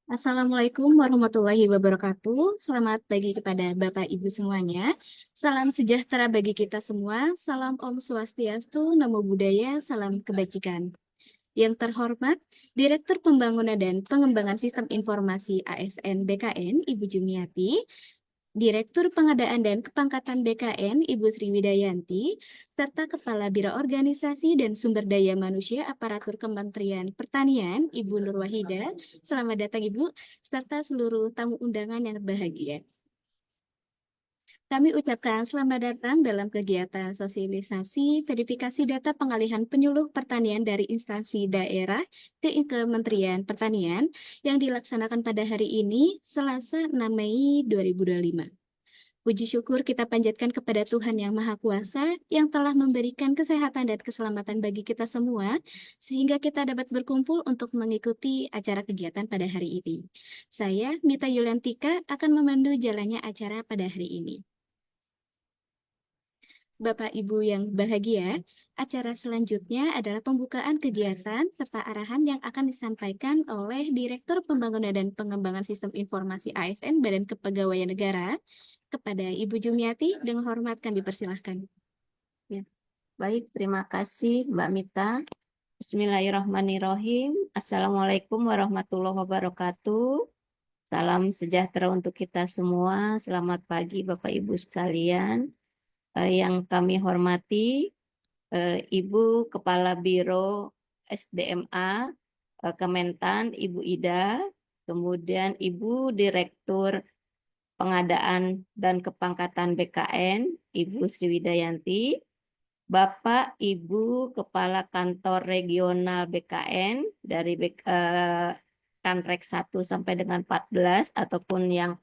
Assalamualaikum warahmatullahi wabarakatuh. Selamat pagi kepada Bapak Ibu semuanya. Salam sejahtera bagi kita semua. Salam Om Swastiastu, Namo Buddhaya, salam kebajikan. Yang terhormat, Direktur Pembangunan dan Pengembangan Sistem Informasi ASN BKN, Ibu Jumiati, Direktur Pengadaan dan Kepangkatan BKN, Ibu Sri Widayanti, serta Kepala Biro Organisasi dan Sumber Daya Manusia Aparatur Kementerian Pertanian, Ibu Nur Wahida. Selamat datang Ibu, serta seluruh tamu undangan yang berbahagia. Kami ucapkan selamat datang dalam kegiatan sosialisasi verifikasi data pengalihan penyuluh pertanian dari instansi daerah ke Kementerian Pertanian yang dilaksanakan pada hari ini, Selasa 6 Mei 2025. Puji syukur kita panjatkan kepada Tuhan Yang Maha Kuasa yang telah memberikan kesehatan dan keselamatan bagi kita semua, sehingga kita dapat berkumpul untuk mengikuti acara kegiatan pada hari ini. Saya, Mita Yuliantika, akan memandu jalannya acara pada hari ini. Bapak Ibu yang bahagia, acara selanjutnya adalah pembukaan kegiatan serta arahan yang akan disampaikan oleh Direktur Pembangunan dan Pengembangan Sistem Informasi ASN Badan Kepegawaian Negara kepada Ibu Jumiati. Dengan hormat kami persilahkan. Ya, baik, terima kasih Mbak Mita. Bismillahirrahmanirrahim. Assalamualaikum warahmatullahi wabarakatuh. Salam sejahtera untuk kita semua. Selamat pagi Bapak Ibu sekalian. Yang kami hormati Ibu Kepala Biro SDMA Kementan, Ibu Ida, kemudian Ibu Direktur Pengadaan dan Kepangkatan BKN, Ibu Sri Widayanti, Bapak Ibu Kepala Kantor Regional BKN dari Kanrek 1 sampai dengan 14 ataupun yang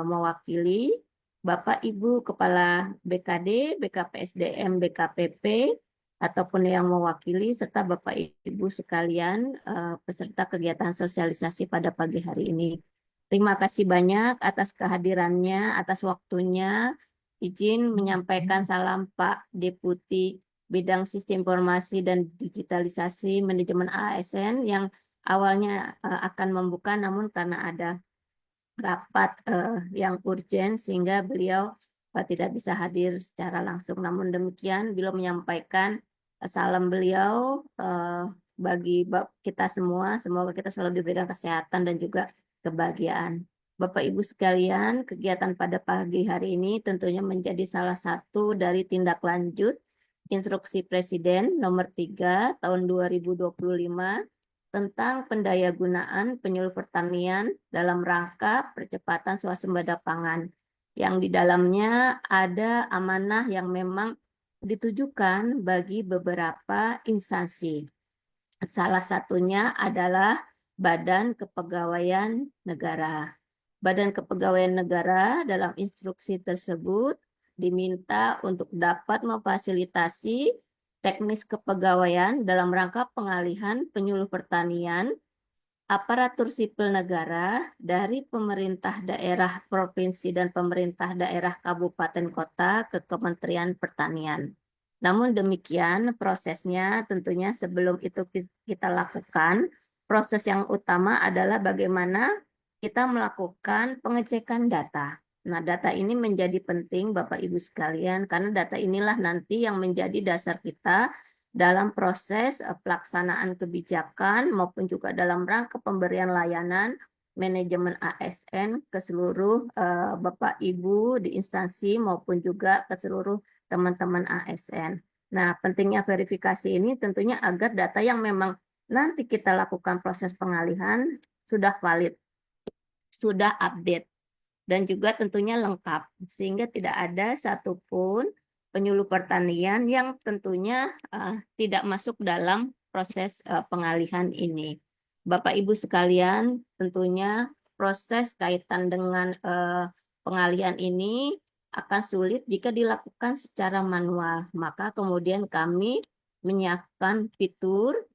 mewakili, Bapak Ibu Kepala BKD, BKPSDM, BKPP ataupun yang mewakili, serta Bapak Ibu sekalian peserta kegiatan sosialisasi pada pagi hari ini. Terima kasih banyak atas kehadirannya, atas waktunya. Izin menyampaikan salam Pak Deputi Bidang Sistem Informasi dan Digitalisasi Manajemen ASN yang awalnya akan membuka, namun karena ada rapat yang urgent sehingga beliau tidak bisa hadir secara langsung. Namun demikian, beliau menyampaikan salam beliau bagi kita semua. Semoga kita selalu diberikan kesehatan dan juga kebahagiaan. Bapak Ibu sekalian, kegiatan pada pagi hari ini tentunya menjadi salah satu dari tindak lanjut Instruksi Presiden nomor 3 tahun 2025 tentang pendayagunaan penyuluh pertanian dalam rangka percepatan swasembada pangan, yang di dalamnya ada amanah yang memang ditujukan bagi beberapa instansi. Salah satunya adalah Badan Kepegawaian Negara. Badan Kepegawaian Negara dalam instruksi tersebut diminta untuk dapat memfasilitasi teknis kepegawaian dalam rangka pengalihan penyuluh pertanian aparatur sipil negara dari pemerintah daerah provinsi dan pemerintah daerah kabupaten kota ke Kementerian Pertanian. Namun demikian prosesnya tentunya sebelum itu kita lakukan, proses yang utama adalah bagaimana kita melakukan pengecekan data. Nah, data ini menjadi penting Bapak Ibu sekalian karena data inilah nanti yang menjadi dasar kita dalam proses pelaksanaan kebijakan maupun juga dalam rangka pemberian layanan manajemen ASN ke seluruh Bapak Ibu di instansi maupun juga ke seluruh teman-teman ASN. Nah, pentingnya verifikasi ini tentunya agar data yang memang nanti kita lakukan proses pengalihan sudah valid, sudah update, dan juga tentunya lengkap, sehingga tidak ada satupun penyuluh pertanian yang tentunya tidak masuk dalam proses pengalihan ini. Bapak Ibu sekalian, tentunya proses kaitan dengan pengalihan ini akan sulit jika dilakukan secara manual. Maka kemudian kami menyiapkan fitur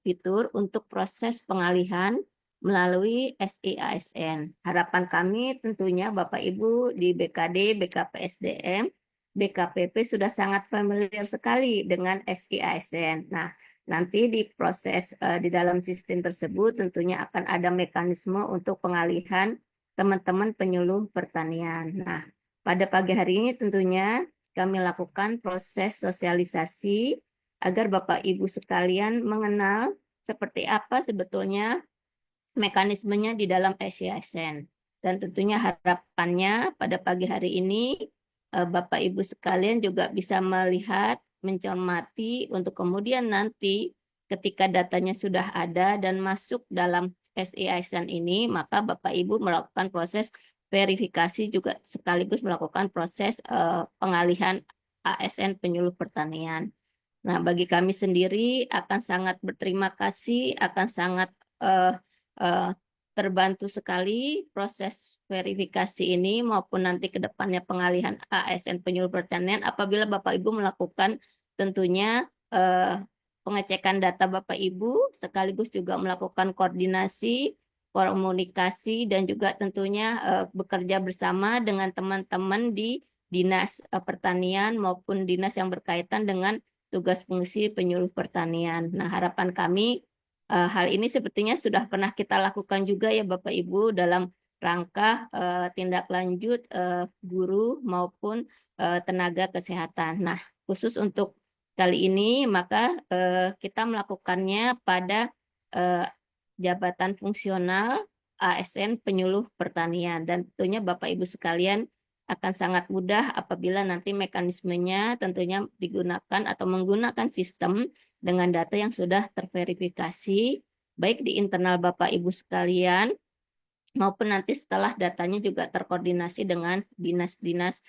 untuk proses pengalihan melalui SIASN. Harapan kami tentunya Bapak Ibu di BKD, BKPSDM, BKPP sudah sangat familiar sekali dengan SIASN. Nah, nanti di proses di dalam sistem tersebut tentunya akan ada mekanisme untuk pengalihan teman-teman penyuluh pertanian. Nah, pada pagi hari ini tentunya kami lakukan proses sosialisasi agar Bapak Ibu sekalian mengenal seperti apa sebetulnya mekanismenya di dalam SISN. Dan tentunya harapannya pada pagi hari ini Bapak Ibu sekalian juga bisa melihat, mencermati untuk kemudian nanti ketika datanya sudah ada dan masuk dalam SISN ini, maka Bapak Ibu melakukan proses verifikasi juga sekaligus melakukan proses pengalihan ASN penyuluh pertanian. Nah, bagi kami sendiri akan sangat berterima kasih, akan sangat eh, eh, terbantu sekali proses verifikasi ini maupun nanti ke depannya pengalihan ASN penyuluh pertanian apabila Bapak Ibu melakukan tentunya pengecekan data Bapak Ibu sekaligus juga melakukan koordinasi, komunikasi dan juga tentunya bekerja bersama dengan teman-teman di Dinas Pertanian maupun dinas yang berkaitan dengan tugas fungsi penyuluh pertanian. Nah, harapan kami hal ini sepertinya sudah pernah kita lakukan juga ya Bapak Ibu dalam rangka tindak lanjut guru maupun tenaga kesehatan. Nah, khusus untuk kali ini maka kita melakukannya pada eh, jabatan fungsional ASN penyuluh pertanian dan tentunya Bapak Ibu sekalian akan sangat mudah apabila nanti mekanismenya tentunya digunakan atau menggunakan sistem dengan data yang sudah terverifikasi, baik di internal Bapak Ibu sekalian, maupun nanti setelah datanya juga terkoordinasi dengan dinas-dinas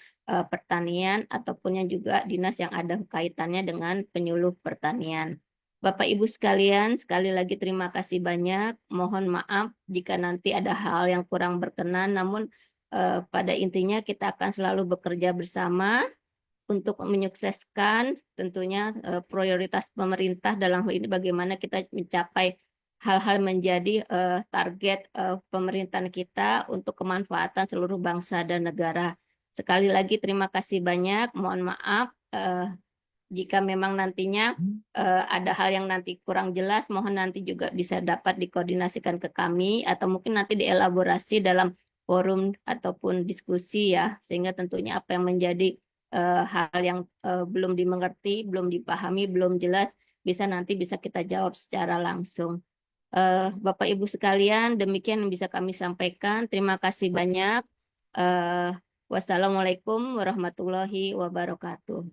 pertanian, ataupun yang juga dinas yang ada kaitannya dengan penyuluh pertanian. Bapak Ibu sekalian, sekali lagi terima kasih banyak. Mohon maaf jika nanti ada hal yang kurang berkenan, namun pada intinya kita akan selalu bekerja bersama untuk menyukseskan tentunya prioritas pemerintah dalam hal ini bagaimana kita mencapai hal-hal menjadi target pemerintahan kita untuk kemanfaatan seluruh bangsa dan negara. Sekali lagi terima kasih banyak. Mohon maaf jika memang nantinya ada hal yang nanti kurang jelas, mohon nanti juga bisa dapat dikoordinasikan ke kami atau mungkin nanti dielaborasi dalam forum ataupun diskusi ya, sehingga tentunya apa yang menjadi hal yang belum dimengerti, belum dipahami, belum jelas, bisa kita jawab secara langsung. Bapak Ibu sekalian, demikian yang bisa kami sampaikan. Terima kasih banyak. Eh, Wassalamualaikum warahmatullahi wabarakatuh.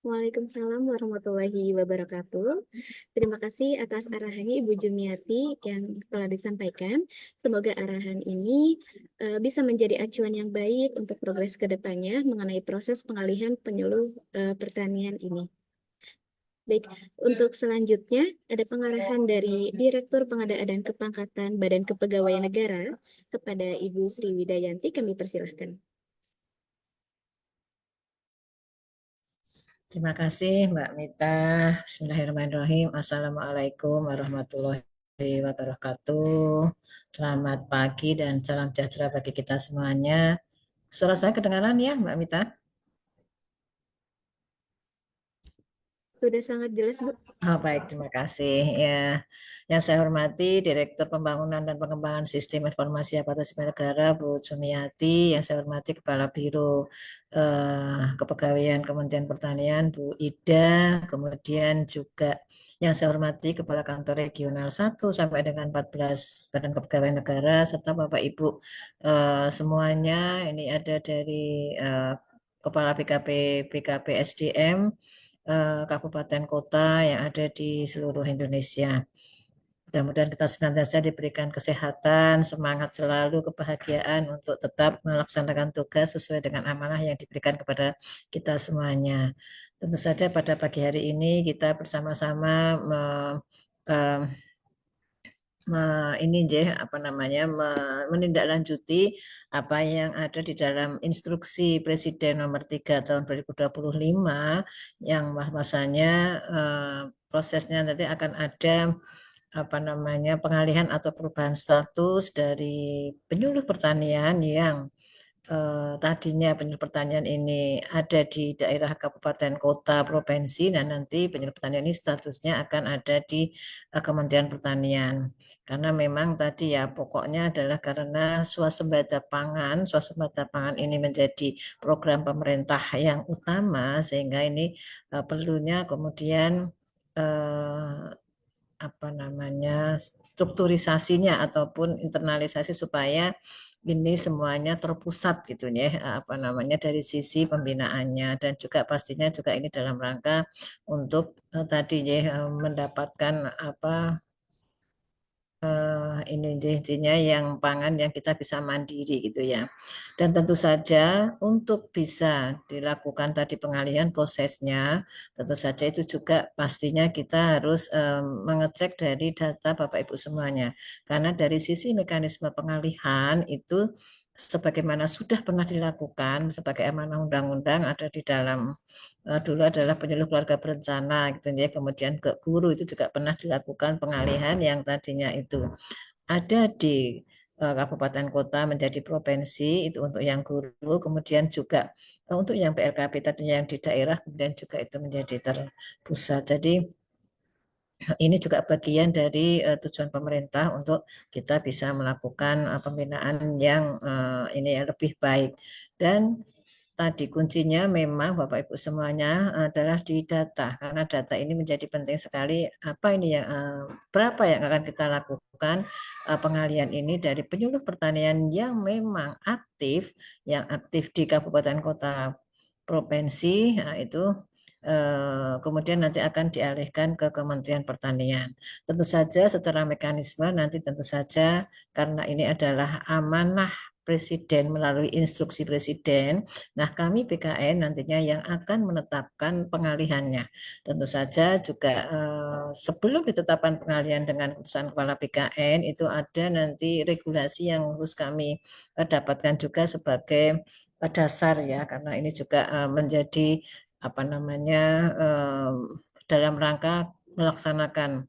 Waalaikumsalam warahmatullahi wabarakatuh. Terima kasih atas arahannya Ibu Jumiati yang telah disampaikan. Semoga arahan ini bisa menjadi acuan yang baik untuk progres ke depannya mengenai proses pengalihan penyuluh pertanian ini. Baik, untuk selanjutnya ada pengarahan dari Direktur Pengadaan dan Kepangkatan Badan Kepegawaian Negara kepada Ibu Sri Widayanti. Kami persilahkan. Terima kasih Mbak Mita. Bismillahirrahmanirrahim. Assalamualaikum warahmatullahi wabarakatuh. Selamat pagi dan salam sejahtera bagi kita semuanya. Suara saya kedengaran ya Mbak Mita? Sudah sangat jelas, Bu. Oh, baik, terima kasih. Ya, yang saya hormati Direktur Pembangunan dan Pengembangan Sistem Informasi Aparatur Sipil Negara Bu Sumiati, yang saya hormati Kepala Biro Kepegawaian Kementerian Pertanian Bu Ida, kemudian juga yang saya hormati Kepala Kantor Regional 1 sampai dengan 14 Badan Kepegawaian Negara serta Bapak Ibu semuanya. Ini ada dari Kepala BKP BKP SDM kabupaten kota yang ada di seluruh Indonesia. Mudah-mudahan kita senantiasa diberikan kesehatan, semangat selalu, kebahagiaan untuk tetap melaksanakan tugas sesuai dengan amanah yang diberikan kepada kita semuanya. Tentu saja pada pagi hari ini kita bersama-sama menindaklanjuti apa yang ada di dalam instruksi Presiden nomor 3 tahun 2025 yang bahwasanya prosesnya nanti akan ada pengalihan atau perubahan status dari penyuluh pertanian yang tadinya penyuluh pertanian ini ada di daerah kabupaten, kota, provinsi, dan nanti penyuluh pertanian ini statusnya akan ada di Kementerian Pertanian. Karena memang tadi ya pokoknya adalah karena swasembada pangan ini menjadi program pemerintah yang utama, sehingga ini perlunya kemudian apa namanya strukturisasinya ataupun internalisasi supaya ini semuanya terpusat gitu ya, apa namanya dari sisi pembinaannya, dan juga pastinya juga ini dalam rangka untuk tadi ya mendapatkan apa ini intinya yang pangan yang kita bisa mandiri gitu ya. Dan tentu saja untuk bisa dilakukan tadi pengalihan prosesnya, tentu saja itu juga pastinya kita harus mengecek dari data Bapak Ibu semuanya. Karena dari sisi mekanisme pengalihan itu sebagaimana sudah pernah dilakukan sebagai amanah undang-undang ada di dalam dulu adalah penyuluh keluarga berencana gitu ya, kemudian ke guru itu juga pernah dilakukan pengalihan yang tadinya itu ada di kabupaten kota menjadi provinsi itu untuk yang guru, kemudian juga untuk yang PLKP tadinya yang di daerah kemudian juga itu menjadi terpusat. Jadi ini juga bagian dari tujuan pemerintah untuk kita bisa melakukan pembinaan yang ini ya lebih baik. Dan tadi kuncinya memang Bapak Ibu semuanya adalah di data, karena data ini menjadi penting sekali. Apa ini yang berapa yang akan kita lakukan pengalian ini dari penyuluh pertanian yang aktif di kabupaten kota provinsi, nah itu kemudian nanti akan dialihkan ke Kementerian Pertanian. Tentu saja secara mekanisme nanti tentu saja karena ini adalah amanah Presiden melalui instruksi Presiden. Nah, kami BKN nantinya yang akan menetapkan pengalihannya. Tentu saja juga sebelum ditetapkan pengalihan dengan keputusan Kepala BKN itu ada nanti regulasi yang harus kami dapatkan juga sebagai dasar ya, karena ini juga menjadi apa namanya dalam rangka melaksanakan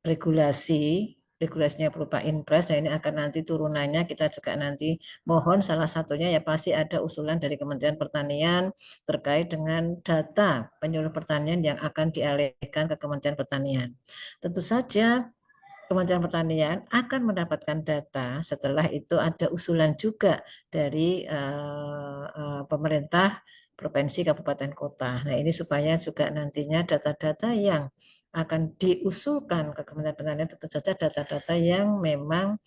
regulasinya berupa Inpres, dan ini akan nanti turunannya kita juga nanti mohon salah satunya ya pasti ada usulan dari Kementerian Pertanian terkait dengan data penyuluh pertanian yang akan dialihkan ke Kementerian Pertanian. Tentu saja Kementerian Pertanian akan mendapatkan data, setelah itu ada usulan juga dari pemerintah provinsi, kabupaten, kota. Nah, ini supaya juga nantinya data-data yang akan diusulkan ke Kementerian Pertanian tentu saja data-data yang memang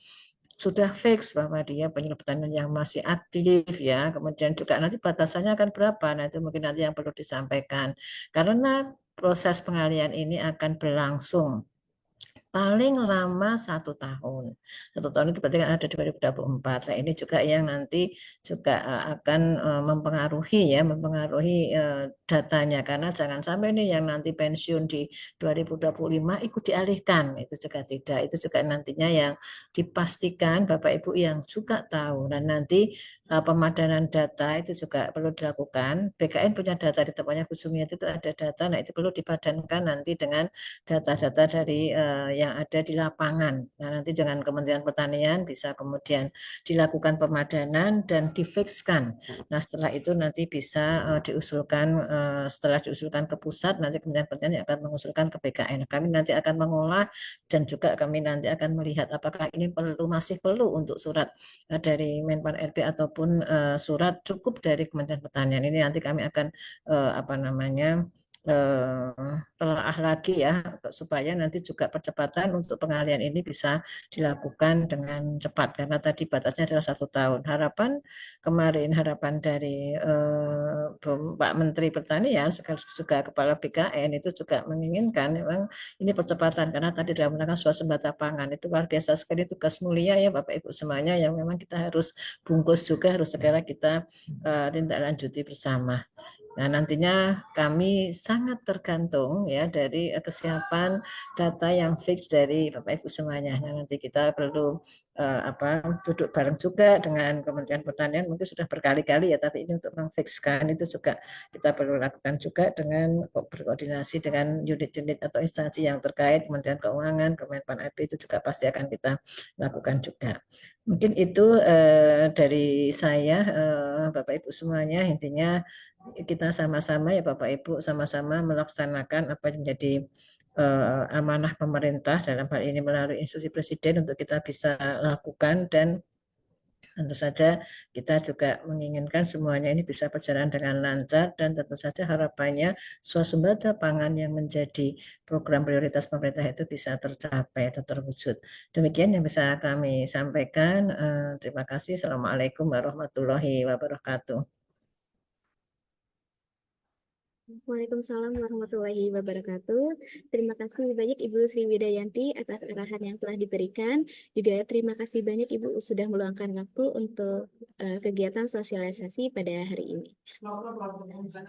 sudah fix bahwa dia penyuluh pertanian yang masih aktif ya. Kemudian juga nanti batasannya akan berapa. Nah, itu mungkin nanti yang perlu disampaikan. Karena proses pengalian ini akan berlangsung paling lama 1 tahun. 1 tahun itu berarti kan ada 2024. Nah, ini juga yang nanti juga akan mempengaruhi datanya. Karena jangan sampai ini yang nanti pensiun di 2025 ikut dialihkan. Itu juga tidak. Itu juga nantinya yang dipastikan Bapak Ibu yang juga tahu. Dan nanti pemadanan data itu juga perlu dilakukan. BKN punya data di tempatnya Bu Sumiati itu ada data. Nah, itu perlu dipadankan nanti dengan data-data dari yang ada di lapangan. Nah, nanti dengan Kementerian Pertanian bisa kemudian dilakukan pemadanan dan difikskan. Nah, setelah itu nanti bisa setelah diusulkan ke pusat, nanti Kementerian Pertanian akan mengusulkan ke BKN. Kami nanti akan mengolah dan juga kami nanti akan melihat apakah ini masih perlu untuk surat dari Menpan RB ataupun surat cukup dari Kementerian Pertanian. Ini nanti kami akan apa namanya telaah lagi ya supaya nanti juga percepatan untuk pengalian ini bisa dilakukan dengan cepat karena tadi batasnya adalah 1 tahun. Harapan dari Pak Menteri Pertanian sekaligus juga Kepala BKN itu juga menginginkan memang ini percepatan karena tadi dalam rangka swasembada pangan itu luar biasa sekali tugas mulia ya Bapak Ibu semuanya yang memang kita harus bungkus juga harus segera kita tindak lanjuti bersama. Nah, nantinya kami sangat tergantung ya dari kesiapan data yang fix dari Bapak Ibu semuanya. Nah, nanti kita perlu duduk bareng juga dengan Kementerian Pertanian, mungkin sudah berkali-kali ya, tapi ini untuk memfikskan itu juga kita perlu lakukan juga dengan berkoordinasi dengan unit-unit atau instansi yang terkait, Kementerian Keuangan, Kemenpan RB itu juga pasti akan kita lakukan juga. Mungkin itu dari saya, Bapak Ibu semuanya, intinya kita sama-sama ya Bapak Ibu sama-sama melaksanakan apa yang menjadi amanah pemerintah dalam hal ini melalui instruksi Presiden untuk kita bisa lakukan, dan tentu saja kita juga menginginkan semuanya ini bisa berjalan dengan lancar, dan tentu saja harapannya swasembada pangan yang menjadi program prioritas pemerintah itu bisa tercapai atau terwujud. Demikian yang bisa kami sampaikan. Terima kasih. Assalamualaikum warahmatullahi wabarakatuh. Waalaikumsalam warahmatullahi wabarakatuh. Terima kasih banyak Ibu Sri Widayanti atas arahan yang telah diberikan. Juga terima kasih banyak Ibu sudah meluangkan waktu untuk kegiatan sosialisasi pada hari ini.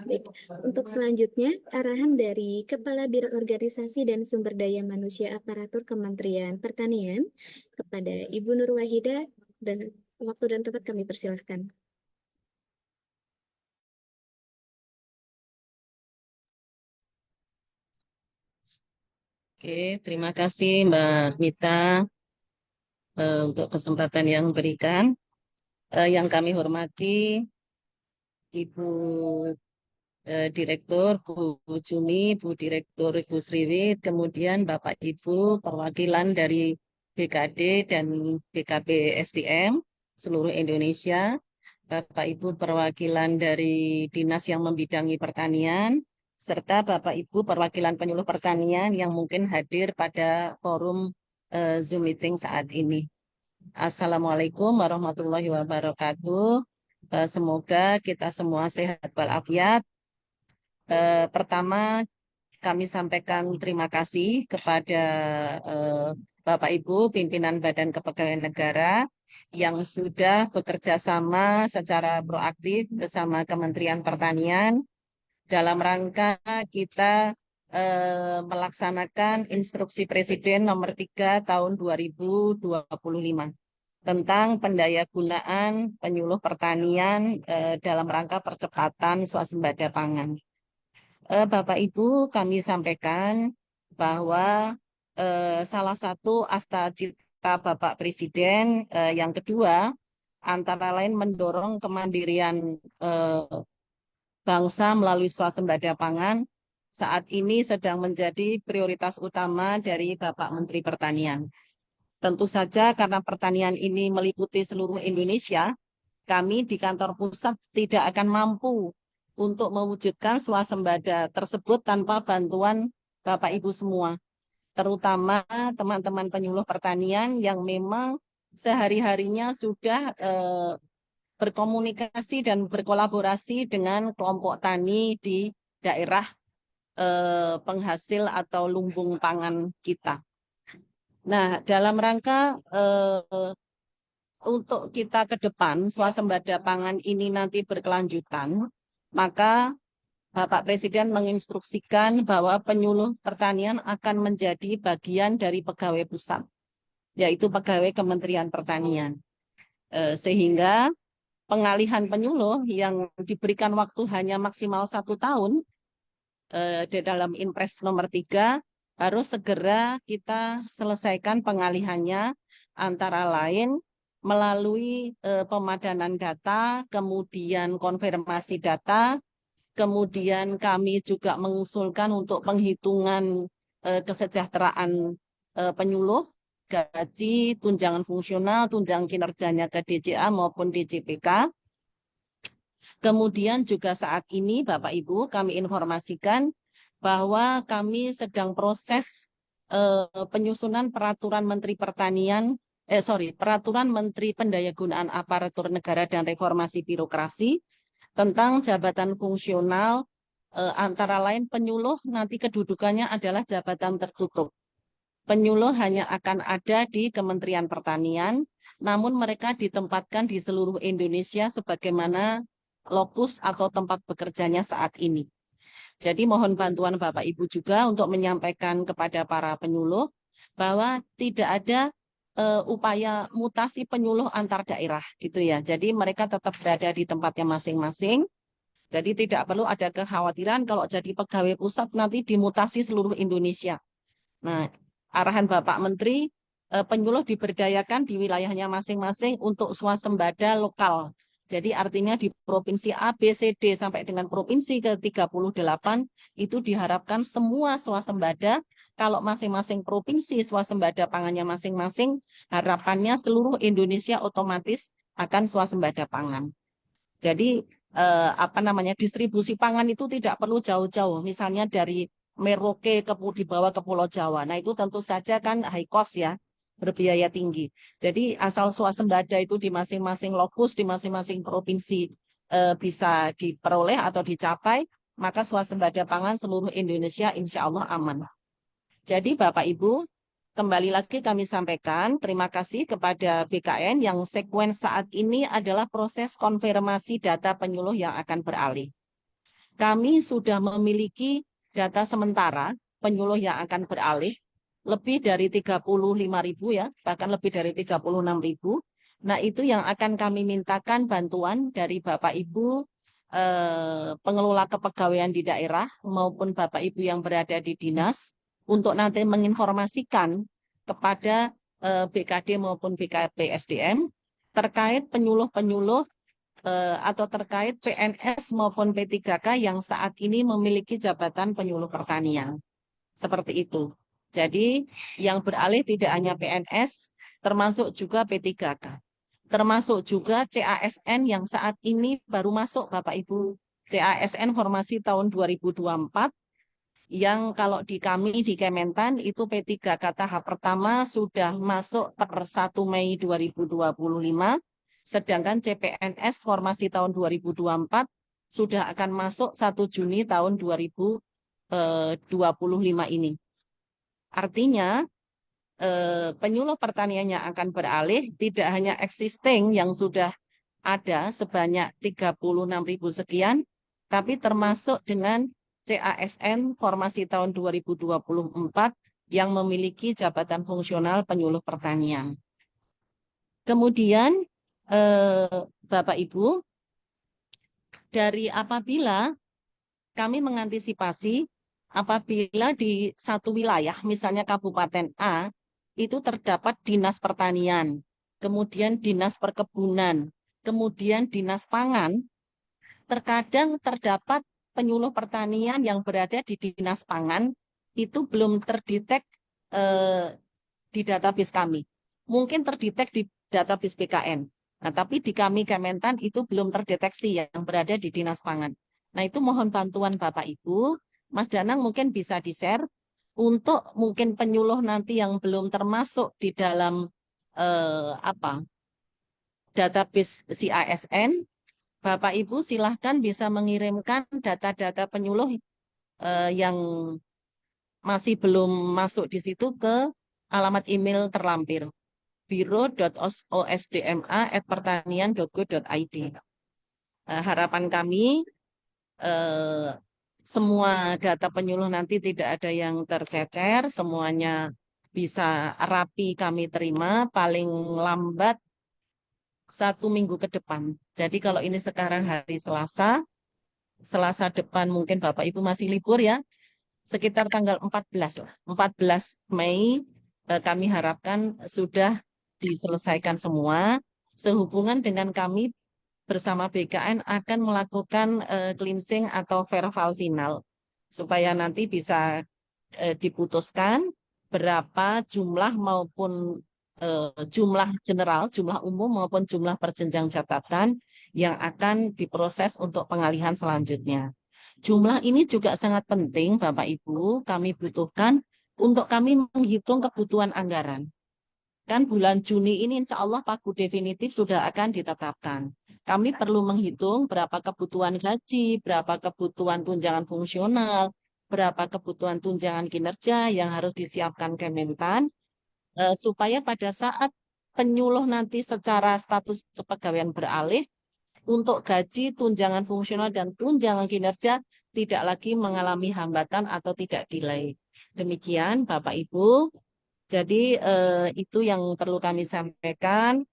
Baik, untuk selanjutnya arahan dari Kepala Biro Organisasi dan Sumber Daya Manusia Aparatur Kementerian Pertanian kepada Ibu Nur Wahida, dan waktu dan tempat kami persilahkan. Oke, terima kasih Mbak Mita untuk kesempatan yang berikan. Yang kami hormati Ibu Direktur, Bu Jumi, Bu Direktur, Ibu Sriwit, kemudian Bapak Ibu perwakilan dari BKD dan BKP SDM seluruh Indonesia, Bapak Ibu perwakilan dari dinas yang membidangi pertanian, serta Bapak Ibu perwakilan penyuluh pertanian yang mungkin hadir pada forum Zoom meeting saat ini. Assalamualaikum warahmatullahi wabarakatuh. Semoga kita semua sehat walafiat. Pertama, kami sampaikan terima kasih kepada Bapak Ibu pimpinan Badan Kepegawaian Negara yang sudah bekerja sama secara proaktif bersama Kementerian Pertanian dalam rangka kita melaksanakan Instruksi Presiden Nomor 3 Tahun 2025 tentang pendayagunaan penyuluh pertanian dalam rangka percepatan swasembada pangan. Bapak Ibu, kami sampaikan bahwa salah satu asta cita Bapak Presiden yang kedua antara lain mendorong kemandirian bangsa melalui swasembada pangan saat ini sedang menjadi prioritas utama dari Bapak Menteri Pertanian. Tentu saja karena pertanian ini meliputi seluruh Indonesia, kami di kantor pusat tidak akan mampu untuk mewujudkan swasembada tersebut tanpa bantuan Bapak Ibu semua, terutama teman-teman penyuluh pertanian yang memang sehari-harinya sudah berkomunikasi dan berkolaborasi dengan kelompok tani di daerah penghasil atau lumbung pangan kita. Nah, dalam rangka untuk kita ke depan, swasembada pangan ini nanti berkelanjutan, maka Bapak Presiden menginstruksikan bahwa penyuluh pertanian akan menjadi bagian dari pegawai pusat, yaitu pegawai Kementerian Pertanian. Sehingga pengalihan penyuluh yang diberikan waktu hanya maksimal 1 tahun di dalam Inpres nomor 3 harus segera kita selesaikan pengalihannya, antara lain melalui pemadanan data, kemudian konfirmasi data, kemudian kami juga mengusulkan untuk penghitungan kesejahteraan penyuluh, gaji, tunjangan fungsional, tunjangan kinerjanya ke DJA maupun DJPK. Kemudian juga saat ini Bapak Ibu kami informasikan bahwa kami sedang proses penyusunan peraturan Menteri Pertanian, peraturan Menteri Pendayagunaan Aparatur Negara dan Reformasi Birokrasi tentang jabatan fungsional, antara lain penyuluh nanti kedudukannya adalah jabatan tertutup. Penyuluh hanya akan ada di Kementerian Pertanian, namun mereka ditempatkan di seluruh Indonesia sebagaimana lokus atau tempat bekerjanya saat ini. Jadi mohon bantuan Bapak Ibu juga untuk menyampaikan kepada para penyuluh bahwa tidak ada upaya mutasi penyuluh antar daerah gitu ya. Jadi mereka tetap berada di tempatnya masing-masing. Jadi tidak perlu ada kekhawatiran kalau jadi pegawai pusat nanti dimutasi seluruh Indonesia. Nah, arahan Bapak Menteri, penyuluh diberdayakan di wilayahnya masing-masing untuk swasembada lokal. Jadi artinya di provinsi A, B, C, D sampai dengan provinsi ke-38 itu diharapkan semua swasembada. Kalau masing-masing provinsi swasembada pangannya masing-masing, harapannya seluruh Indonesia otomatis akan swasembada pangan. Jadi distribusi pangan itu tidak perlu jauh-jauh. Misalnya dari Merauke dibawa ke Pulau Jawa. Nah itu tentu saja kan high cost ya, berbiaya tinggi. Jadi asal swasembada itu di masing-masing lokus, di masing-masing provinsi bisa diperoleh atau dicapai, maka swasembada pangan seluruh Indonesia insya Allah aman. Jadi Bapak Ibu, kembali lagi kami sampaikan terima kasih kepada BKN yang sekuen saat ini adalah proses konfirmasi data penyuluh yang akan beralih. Kami sudah memiliki data sementara penyuluh yang akan beralih lebih dari 35.000 ya, bahkan lebih dari 36.000. Nah, itu yang akan kami mintakan bantuan dari Bapak Ibu pengelola kepegawaian di daerah maupun Bapak Ibu yang berada di dinas untuk nanti menginformasikan kepada BKD maupun BKP SDM terkait penyuluh-penyuluh atau terkait PNS maupun P3K yang saat ini memiliki jabatan penyuluh pertanian. Seperti itu. Jadi yang beralih tidak hanya PNS, termasuk juga P3K. Termasuk juga CASN yang saat ini baru masuk Bapak Ibu. CASN formasi tahun 2024 yang kalau di kami di Kementan itu P3K tahap pertama sudah masuk per 1 Mei 2025, sedangkan CPNS formasi tahun 2024 sudah akan masuk 1 Juni tahun 2025 ini. Artinya penyuluh pertanian yang akan beralih tidak hanya existing yang sudah ada sebanyak 36.000 sekian, tapi termasuk dengan CASN formasi tahun 2024 yang memiliki jabatan fungsional penyuluh pertanian. Kemudian Bapak Ibu, dari apabila kami mengantisipasi apabila di satu wilayah, misalnya Kabupaten A, itu terdapat dinas pertanian, kemudian dinas perkebunan, kemudian dinas pangan, terkadang terdapat penyuluh pertanian yang berada di dinas pangan itu belum terdetek di database kami. Mungkin terdetek di database BKN. Nah, tapi di kami Kementan itu belum terdeteksi yang berada di dinas pangan. Nah, itu mohon bantuan Bapak Ibu. Mas Danang mungkin bisa di-share untuk mungkin penyuluh nanti yang belum termasuk di dalam database CASN. Bapak Ibu silahkan bisa mengirimkan data-data penyuluh yang masih belum masuk di situ ke alamat email terlampir biro.osdma@pertanian.go.id. Harapan kami semua data penyuluh nanti tidak ada yang tercecer, semuanya bisa rapi kami terima paling lambat 1 minggu ke depan. Jadi kalau ini sekarang hari Selasa, Selasa depan mungkin Bapak Ibu masih libur ya, sekitar tanggal 14 lah. 14 Mei kami harapkan sudah diselesaikan semua. Sehubungan dengan kami bersama BKN akan melakukan cleansing atau verbal final supaya nanti bisa diputuskan berapa jumlah maupun jumlah general, jumlah umum maupun jumlah perjenjang jabatan yang akan diproses untuk pengalihan selanjutnya. Jumlah ini juga sangat penting Bapak Ibu, kami butuhkan untuk kami menghitung kebutuhan anggaran. Kan bulan Juni ini insya Allah pagu definitif sudah akan ditetapkan. Kami perlu menghitung berapa kebutuhan gaji, berapa kebutuhan tunjangan fungsional, berapa kebutuhan tunjangan kinerja yang harus disiapkan Kementan, supaya pada saat penyuluh nanti secara status kepegawaian beralih, untuk gaji, tunjangan fungsional, dan tunjangan kinerja tidak lagi mengalami hambatan atau tidak delay. Demikian Bapak Ibu. Jadi itu yang perlu kami sampaikan.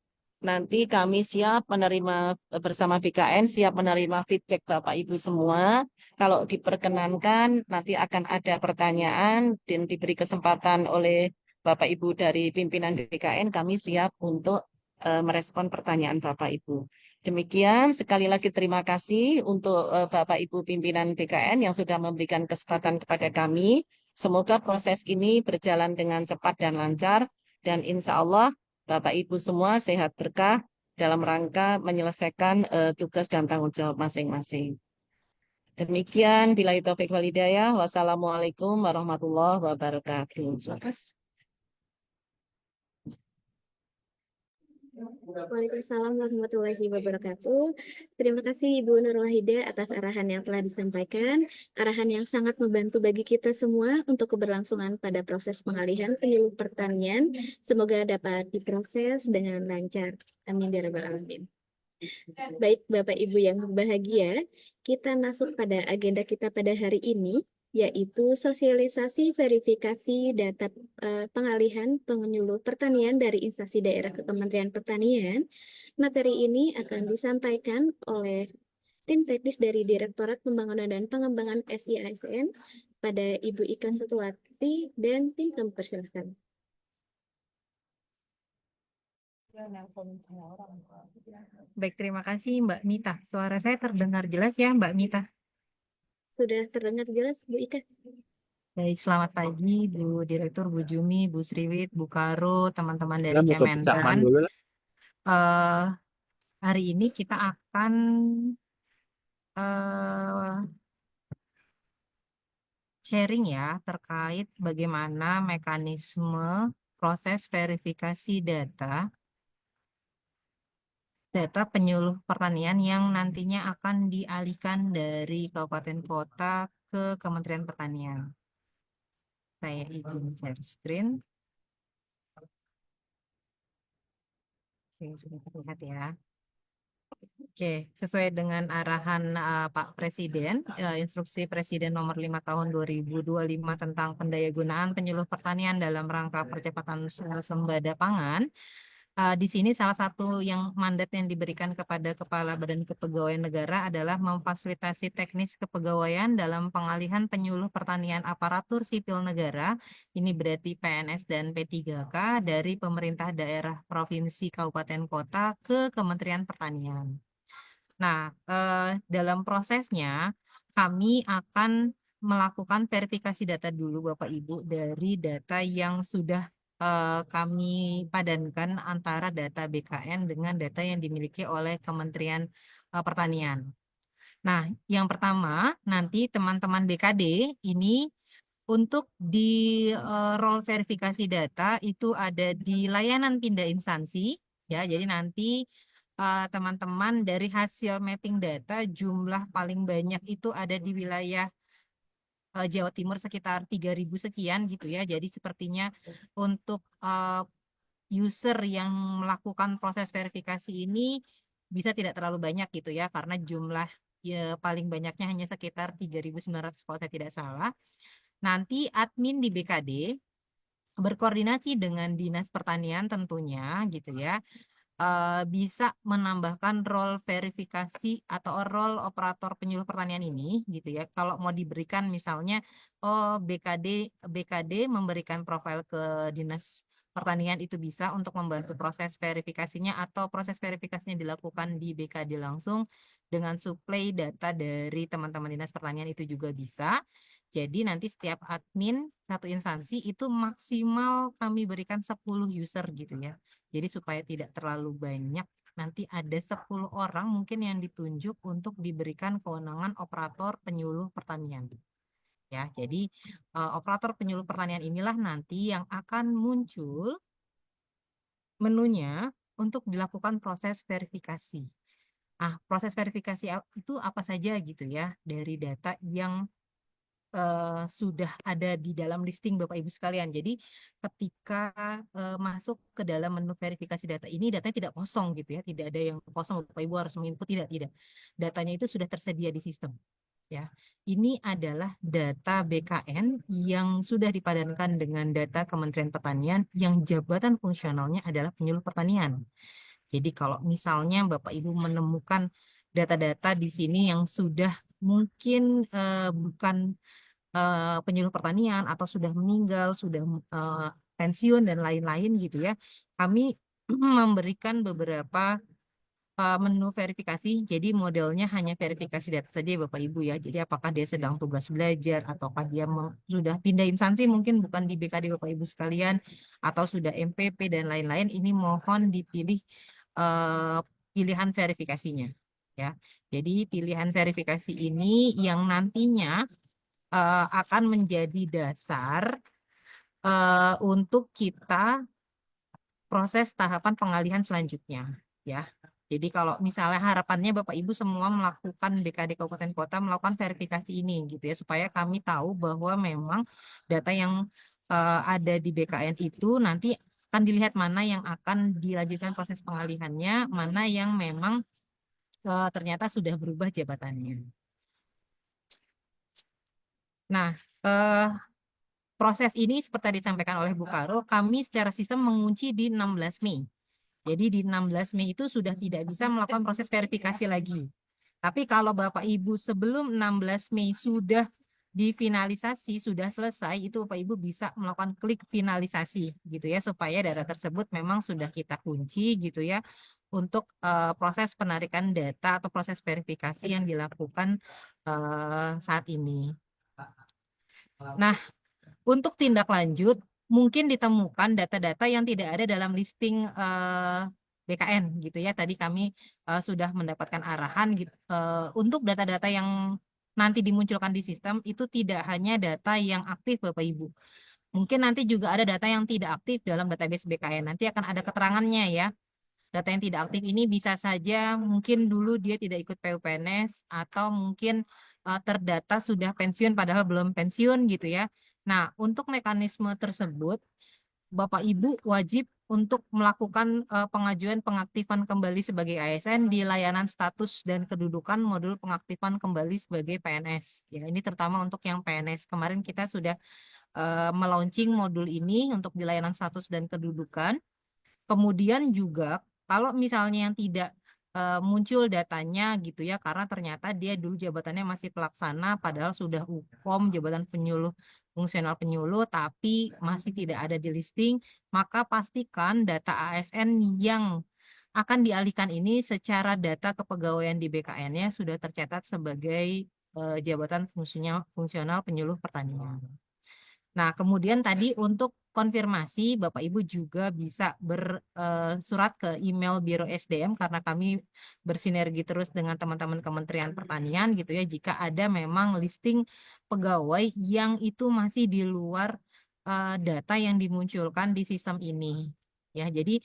Nanti kami siap menerima bersama BKN, siap menerima feedback Bapak Ibu semua. Kalau diperkenankan, nanti akan ada pertanyaan dan diberi kesempatan oleh Bapak Ibu dari pimpinan BKN, kami siap untuk merespon pertanyaan Bapak Ibu. Demikian, sekali lagi terima kasih untuk Bapak Ibu pimpinan BKN yang sudah memberikan kesempatan kepada kami. Semoga proses ini berjalan dengan cepat dan lancar, dan insya Allah Bapak Ibu semua sehat berkah dalam rangka menyelesaikan tugas dan tanggung jawab masing-masing. Demikian, bila taufik wal hidayah. Wassalamualaikum warahmatullahi wabarakatuh. Waalaikumsalam warahmatullahi wabarakatuh. Terima kasih Ibu Nur Wahida atas arahan yang telah disampaikan, arahan yang sangat membantu bagi kita semua untuk keberlangsungan pada proses pengalihan penyuluh pertanian. Semoga dapat diproses dengan lancar. Amin ya rabbal alamin. Baik Bapak Ibu yang berbahagia, kita masuk pada agenda kita pada hari ini, yaitu sosialisasi verifikasi data pengalihan penyuluh pertanian dari instansi daerah ke Kementerian Pertanian. Materi ini akan disampaikan oleh tim teknis dari Direktorat Pembangunan dan Pengembangan SIASN pada Ibu Ika Setuati dan tim kami persilahkan. Baik, terima kasih Mbak Mita. Suara saya terdengar jelas ya Mbak Mita. Sudah terdengar jelas Bu Ika? Baik, selamat pagi Bu Direktur, Bu Jumi, Bu Sriwit, Bu Karo, teman-teman dari Ya, buka percakapan Kementan. dulu lah. Eh, hari ini kita akan eh, sharing ya terkait bagaimana mekanisme proses verifikasi data penyuluh pertanian yang nantinya akan dialihkan dari kabupaten kota ke Kementerian Pertanian. Saya izin share screen. Oke, sudah terlihat ya. Oke, sesuai dengan arahan Pak Presiden, Instruksi Presiden Nomor 5 Tahun 2025 tentang pendayagunaan penyuluh pertanian dalam rangka percepatan swasembada pangan. Di sini salah satu yang mandat yang diberikan kepada Kepala Badan Kepegawaian Negara adalah memfasilitasi teknis kepegawaian dalam pengalihan penyuluh pertanian aparatur sipil negara, ini berarti PNS dan P3K dari pemerintah daerah provinsi kabupaten kota ke Kementerian Pertanian. Nah, dalam prosesnya kami akan melakukan verifikasi data dulu Bapak Ibu dari data yang sudah kami padankan antara data BKN dengan data yang dimiliki oleh Kementerian Pertanian. Nah, yang pertama nanti teman-teman BKD ini untuk di role verifikasi data itu ada di layanan pindah instansi ya. Jadi nanti teman-teman dari hasil mapping data jumlah paling banyak itu ada di wilayah Jawa Timur sekitar 3.000 sekian gitu ya. Jadi sepertinya untuk user yang melakukan proses verifikasi ini bisa tidak terlalu banyak gitu ya, karena jumlah ya, paling banyaknya hanya sekitar 3.900 kalau saya tidak salah. Nanti admin di BKD berkoordinasi dengan Dinas Pertanian tentunya gitu ya, bisa menambahkan role verifikasi atau role operator penyuluh pertanian ini gitu ya. Kalau mau diberikan misalnya BKD memberikan profil ke Dinas Pertanian itu bisa untuk membantu proses verifikasinya, atau proses verifikasinya dilakukan di BKD langsung dengan suplai data dari teman-teman Dinas Pertanian itu juga bisa. Jadi nanti setiap admin satu instansi itu maksimal kami berikan 10 user gitu ya. Jadi supaya tidak terlalu banyak, nanti ada 10 orang mungkin yang ditunjuk untuk diberikan kewenangan operator penyuluh pertanian. Ya, jadi operator penyuluh pertanian inilah nanti yang akan muncul menunya untuk dilakukan proses verifikasi. Proses verifikasi itu apa saja gitu ya dari data yang sudah ada di dalam listing Bapak Ibu sekalian. Jadi ketika masuk ke dalam menu verifikasi data ini, datanya tidak kosong gitu ya, tidak ada yang kosong Bapak Ibu harus menginput, tidak. Datanya itu sudah tersedia di sistem. ya. Ini adalah data BKN yang sudah dipadankan dengan data Kementerian Pertanian yang jabatan fungsionalnya adalah penyuluh pertanian. Jadi kalau misalnya Bapak Ibu menemukan data-data di sini yang sudah mungkin bukan penyuluh pertanian atau sudah meninggal, sudah pensiun dan lain-lain gitu ya, kami memberikan beberapa menu verifikasi. Jadi modelnya hanya verifikasi data saja ya Bapak Ibu ya. Jadi apakah dia sedang tugas belajar ataukah dia sudah pindah instansi, mungkin bukan di BKD Bapak Ibu sekalian, atau sudah MPP dan lain-lain, ini mohon dipilih pilihan verifikasinya ya. Jadi pilihan verifikasi ini yang nantinya akan menjadi dasar untuk kita proses tahapan pengalihan selanjutnya ya. Jadi kalau misalnya harapannya Bapak Ibu semua melakukan BKD Kabupaten Kota melakukan verifikasi ini gitu ya, supaya kami tahu bahwa memang data yang ada di BKN itu nanti akan dilihat mana yang akan dilanjutkan proses pengalihannya, mana yang memang ternyata sudah berubah jabatannya. Nah, proses ini seperti tadi disampaikan oleh Bu Karo, kami secara sistem mengunci di 16 Mei. Jadi di 16 Mei itu sudah tidak bisa melakukan proses verifikasi lagi. Tapi kalau Bapak Ibu sebelum 16 Mei sudah difinalisasi, sudah selesai, itu Bapak Ibu bisa melakukan klik finalisasi gitu ya, supaya data tersebut memang sudah kita kunci gitu ya untuk proses penarikan data atau proses verifikasi yang dilakukan saat ini. Nah, untuk tindak lanjut, mungkin ditemukan data-data yang tidak ada dalam listing BKN gitu ya. Tadi kami sudah mendapatkan arahan gitu, untuk data-data yang nanti dimunculkan di sistem itu tidak hanya data yang aktif Bapak Ibu. Mungkin nanti juga ada data yang tidak aktif dalam database BKN. Nanti akan ada keterangannya ya. Data yang tidak aktif ini bisa saja mungkin dulu dia tidak ikut PUPNS atau mungkin terdata sudah pensiun padahal belum pensiun gitu ya. Nah, untuk mekanisme tersebut, Bapak Ibu wajib untuk melakukan pengajuan pengaktifan kembali sebagai ASN di layanan status dan kedudukan modul pengaktifan kembali sebagai PNS. Ya, ini terutama untuk yang PNS. Kemarin kita sudah melaunching modul ini untuk di layanan status dan kedudukan. Kemudian juga kalau misalnya yang tidak muncul datanya gitu ya, karena ternyata dia dulu jabatannya masih pelaksana padahal sudah UKOM jabatan penyuluh fungsional penyuluh tapi masih tidak ada di listing, maka pastikan data ASN yang akan dialihkan ini secara data kepegawaian di BKN-nya sudah tercatat sebagai jabatan fungsional penyuluh pertanian. Nah, kemudian tadi untuk konfirmasi, Bapak Ibu juga bisa bersurat ke email Biro SDM karena kami bersinergi terus dengan teman-teman Kementerian Pertanian gitu ya. Jika ada memang listing pegawai yang itu masih di luar data yang dimunculkan di sistem ini. Ya, jadi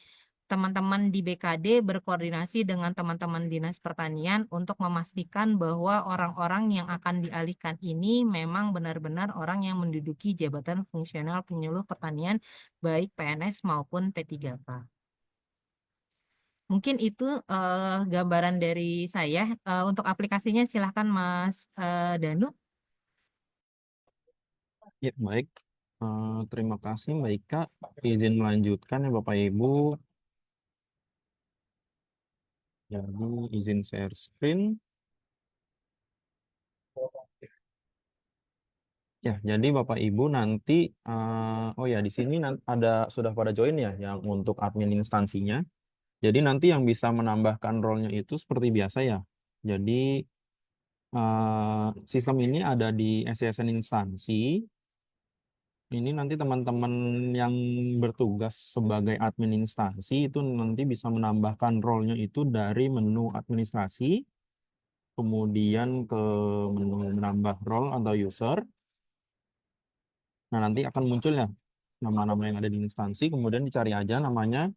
teman-teman di BKD berkoordinasi dengan teman-teman Dinas Pertanian untuk memastikan bahwa orang-orang yang akan dialihkan ini memang benar-benar orang yang menduduki jabatan fungsional penyuluh pertanian baik PNS maupun P3K. Mungkin itu gambaran dari saya. Untuk aplikasinya silahkan Mas Danu. Ya, baik. Terima kasih Mbak Ika. Izin melanjutkan ya Bapak Ibu. Jadi izin share screen. Ya, jadi Bapak Ibu nanti, oh ya di sini ada sudah pada join ya yang untuk admin instansinya. Jadi nanti yang bisa menambahkan role-nya itu seperti biasa ya. Jadi sistem ini ada di SCSN instansi. Ini nanti teman-teman yang bertugas sebagai admin instansi itu nanti bisa menambahkan role-nya itu dari menu administrasi, kemudian ke menu menambah role atau user. Nah, nanti akan muncul ya nama-nama yang ada di instansi, kemudian dicari aja namanya.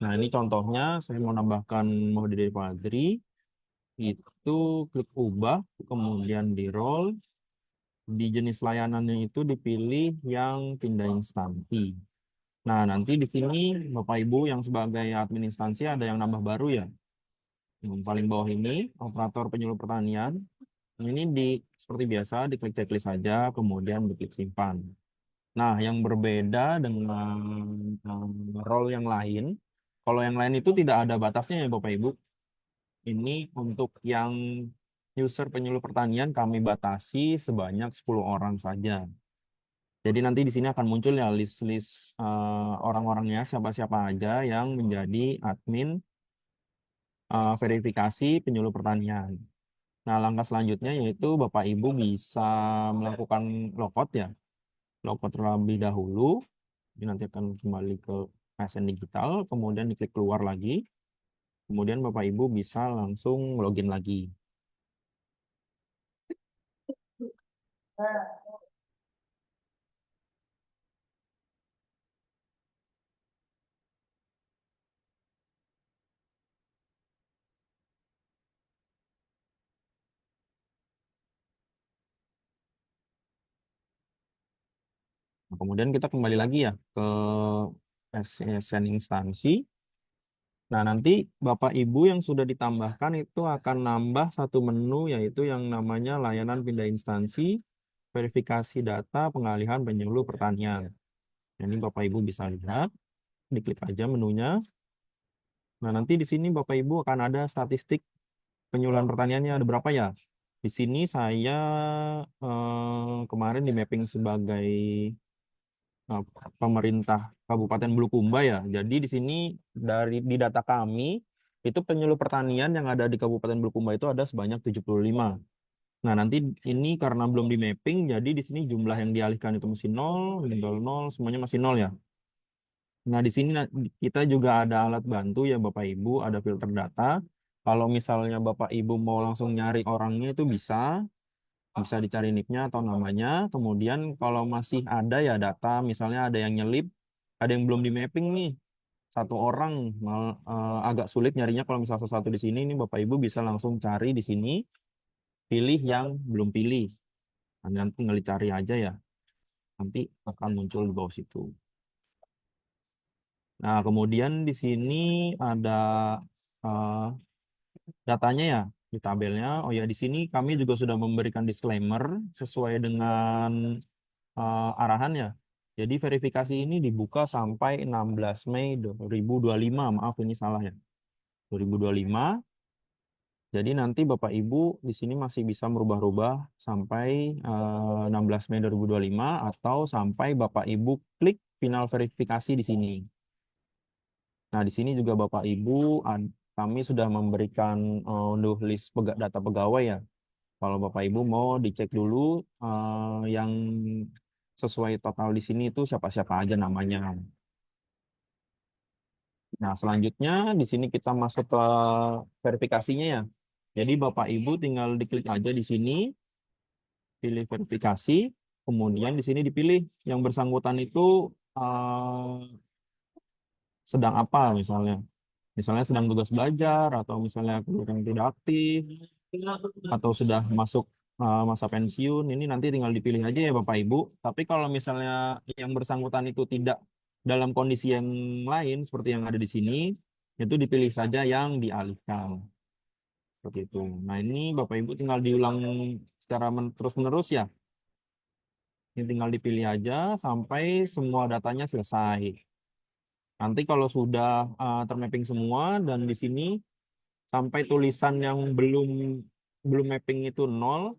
Nah, ini contohnya saya mau nambahkan Muhdidi Fazri. Itu klik ubah, kemudian di role, di jenis layanannya itu dipilih yang pindah instansi. Nah, nanti di sini Bapak Ibu yang sebagai admin instansi ada yang nambah baru ya. Yang paling bawah ini operator penyuluh pertanian. Ini seperti biasa diklik checklist saja, kemudian diklik simpan. Nah, yang berbeda dengan role yang lain, kalau yang lain itu tidak ada batasnya ya Bapak Ibu. Ini untuk yang user penyuluh pertanian kami batasi sebanyak 10 orang saja. Jadi nanti di sini akan muncul ya list-list orang-orangnya siapa-siapa aja yang menjadi admin verifikasi penyuluh pertanian. Nah, langkah selanjutnya yaitu Bapak Ibu bisa melakukan logout ya. Logout terlebih dahulu. Ini nanti akan kembali ke ASN Digital, kemudian diklik keluar lagi. Kemudian Bapak Ibu bisa langsung login lagi. Nah, kemudian kita kembali lagi ya ke ASN instansi. Nah, nanti Bapak Ibu yang sudah ditambahkan itu akan nambah satu menu yaitu yang namanya layanan pindah instansi, verifikasi data, pengalihan penyuluh pertanian. Ini Bapak Ibu bisa lihat, diklik aja menunya. Nah, nanti di sini Bapak Ibu akan ada statistik penyuluhan pertaniannya ada berapa ya. Di sini saya kemarin di mapping sebagai eh, pemerintah Kabupaten Bulukumba ya. Jadi di sini di data kami itu penyuluh pertanian yang ada di Kabupaten Bulukumba itu ada sebanyak 75. Nah, nanti ini karena belum di mapping, jadi di sini jumlah yang dialihkan itu masih 0, tinggal 0, semuanya masih 0 ya. Nah, di sini kita juga ada alat bantu ya Bapak Ibu, ada filter data. Kalau misalnya Bapak Ibu mau langsung nyari orangnya itu bisa dicari nicknya atau namanya. Kemudian kalau masih ada ya data, misalnya ada yang nyelip, ada yang belum di mapping nih, satu orang agak sulit nyarinya kalau misalnya sesuatu di sini, ini Bapak Ibu bisa langsung cari di sini, pilih yang belum pilih. Nah, nanti tinggal dicari aja ya, nanti akan muncul di bawah situ. Nah, kemudian di sini ada eh, datanya ya di tabelnya. Oh ya, di sini kami juga sudah memberikan disclaimer sesuai dengan arahan ya. Jadi verifikasi ini dibuka sampai 16 Mei 2025. Maaf ini salah ya. 2025. Jadi nanti Bapak Ibu di sini masih bisa merubah-rubah sampai 16 Mei 2025 atau sampai Bapak Ibu klik final verifikasi di sini. Nah, di sini juga Bapak Ibu kami sudah memberikan unduh list data pegawai ya. Kalau Bapak Ibu mau dicek dulu yang sesuai total di sini itu siapa-siapa aja namanya. Nah, selanjutnya di sini kita masuk ke verifikasinya ya. Jadi Bapak Ibu tinggal diklik aja di sini, pilih verifikasi, kemudian di sini dipilih yang bersangkutan itu sedang apa misalnya. Misalnya sedang tugas belajar atau misalnya kurang tidak aktif atau sudah masuk masa pensiun, ini nanti tinggal dipilih aja ya Bapak Ibu. Tapi kalau misalnya yang bersangkutan itu tidak dalam kondisi yang lain seperti yang ada di sini, itu dipilih saja yang dialihkan. Seperti itu. Nah, ini Bapak Ibu tinggal diulang secara terus-menerus ya. Ini tinggal dipilih aja sampai semua datanya selesai. Nanti kalau sudah termapping semua dan di sini sampai tulisan yang belum mapping itu 0,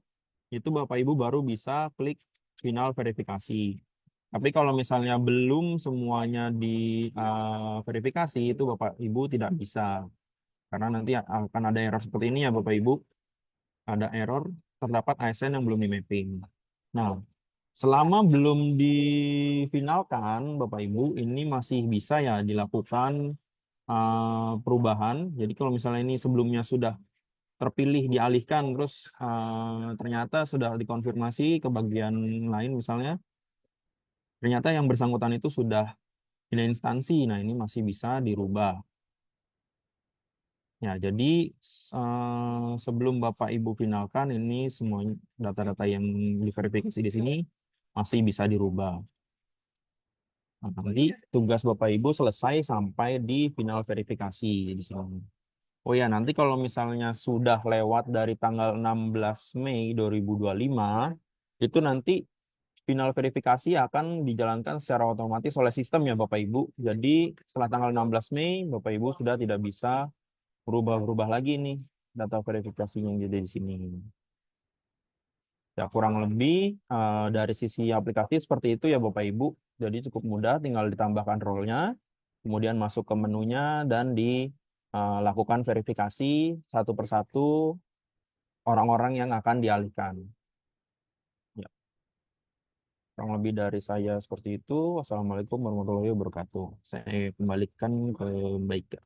itu Bapak Ibu baru bisa klik final verifikasi. Tapi kalau misalnya belum semuanya di verifikasi, itu Bapak Ibu tidak bisa. Karena nanti akan ada error seperti ini ya Bapak Ibu. Ada error terdapat ASN yang belum di mapping. Nah, selama belum difinalkan Bapak Ibu, ini masih bisa ya dilakukan perubahan. Jadi kalau misalnya ini sebelumnya sudah terpilih dialihkan terus ternyata sudah dikonfirmasi ke bagian lain misalnya ternyata yang bersangkutan itu sudah pindah instansi. Nah, ini masih bisa dirubah. Ya, jadi sebelum Bapak Ibu finalkan ini semua data-data yang diverifikasi di sini masih bisa dirubah. Nah, nanti tugas Bapak Ibu selesai sampai di final verifikasi di sini. Oh ya, nanti kalau misalnya sudah lewat dari tanggal 16 Mei 2025, itu nanti final verifikasi akan dijalankan secara otomatis oleh sistem ya Bapak Ibu. Jadi setelah tanggal 16 Mei, Bapak Ibu sudah tidak bisa berubah-berubah lagi nih data verifikasinya yang ada di sini. Ya kurang lebih dari sisi aplikasi seperti itu ya Bapak Ibu. Jadi cukup mudah, tinggal ditambahkan role-nya, kemudian masuk ke menunya dan dilakukan verifikasi satu persatu orang-orang yang akan dialihkan. Ya, kurang lebih dari saya seperti itu. Wassalamualaikum warahmatullahi wabarakatuh. Saya kembalikan ke Mbak Ika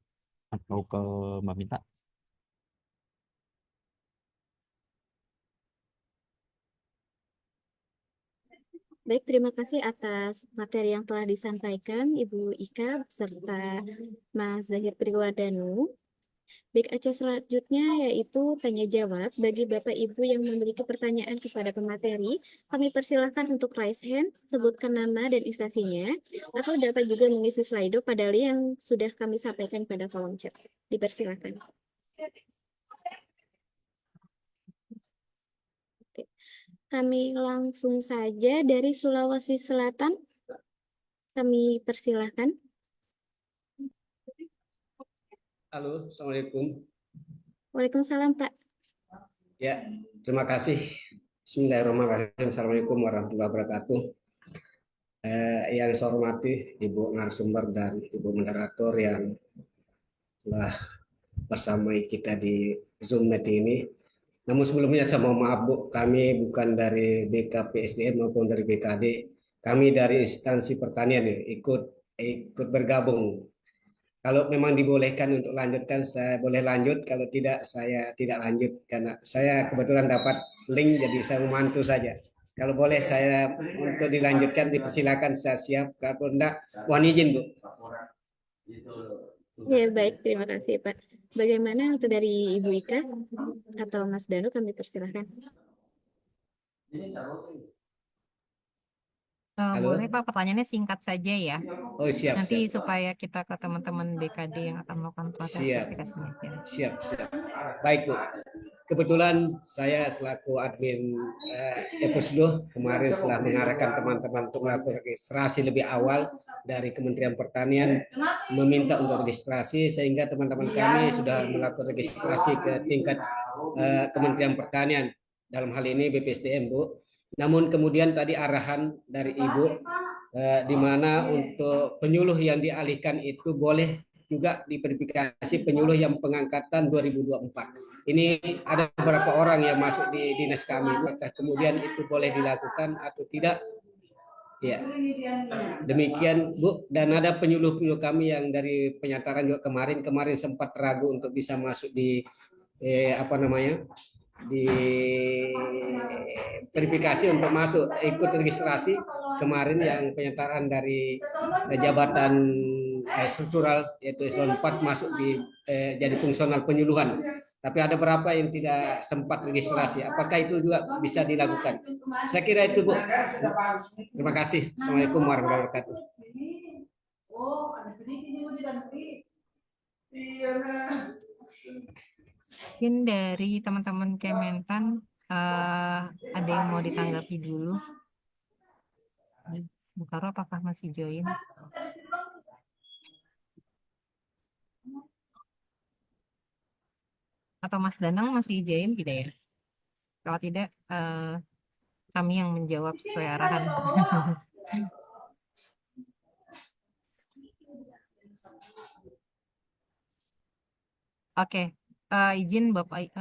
atau ke Mbak Mita. Baik, terima kasih atas materi yang telah disampaikan Ibu Ika serta Mas Zahir Priwadanu. Baik, acara selanjutnya yaitu tanya jawab bagi Bapak Ibu yang memiliki pertanyaan kepada pemateri. Kami persilahkan untuk raise hand, sebutkan nama dan instansinya, atau dapat juga mengisi slide pada link yang sudah kami sampaikan pada kolom chat. Dipersilahkan. Oke. Kami langsung saja dari Sulawesi Selatan. Kami persilahkan. Halo, Assalamualaikum. Waalaikumsalam, Pak. Ya, terima kasih. Bismillahirrahmanirrahim. Assalamualaikum warahmatullahi wabarakatuh. Yang saya hormati Ibu narasumber dan Ibu moderator yang telah bersama kita di Zoom meeting ini. Namun sebelumnya saya mohon maaf Bu, kami bukan dari BKPSDM maupun dari BKD. Kami dari instansi pertanian ikut bergabung. Kalau memang dibolehkan untuk lanjutkan, saya boleh lanjut. Kalau tidak, saya tidak lanjut. Karena saya kebetulan dapat link, jadi saya membantu saja. Kalau boleh saya untuk dilanjutkan, dipersilakan, saya siap. Kalau tidak, mohon izin, Bu. Ya, baik. Terima kasih, Pak. Bagaimana untuk dari Ibu Ika atau Mas Danu, kami persilahkan. Halo? Boleh Pak, pertanyaannya singkat saja ya. Oh, siap, Nanti siap. supaya kita ke teman-teman BKD yang akan melakukan proses Siap. verifikasinya. Ya. Siap, siap. Baik, Bu. Kebetulan saya selaku admin Epusdo kemarin setelah mengarahkan teman-teman untuk melakukan registrasi lebih awal dari Kementerian Pertanian meminta untuk registrasi sehingga teman-teman kami sudah melakukan registrasi ke tingkat Kementerian Pertanian dalam hal ini BPSDM, Bu. Namun kemudian tadi arahan dari Ibu di mana untuk penyuluh yang dialihkan itu boleh juga diverifikasi penyuluh yang pengangkatan 2024. Ini ada beberapa orang yang masuk di dinas kami. Apakah kemudian itu boleh dilakukan atau tidak? Ya, demikian Bu. Dan ada penyuluh-penyuluh kami yang dari penyataran juga kemarin sempat ragu untuk bisa masuk di di verifikasi untuk masuk ikut registrasi kemarin yang penyataan dari jabatan struktural yaitu eselon 4 masuk jadi fungsional penyuluhan. Tapi ada beberapa yang tidak sempat registrasi. Apakah itu juga bisa dilakukan? Saya kira itu Bu. Terima kasih. Assalamualaikum warahmatullahi wabarakatuh. Mungkin dari teman-teman Kementan ada yang mau ditanggapi dulu. Bu Karo apakah masih join? Atau Mas Danang masih join tidak ya? Kalau tidak, kami yang menjawab sesuai arahan. Oke, izin Bapak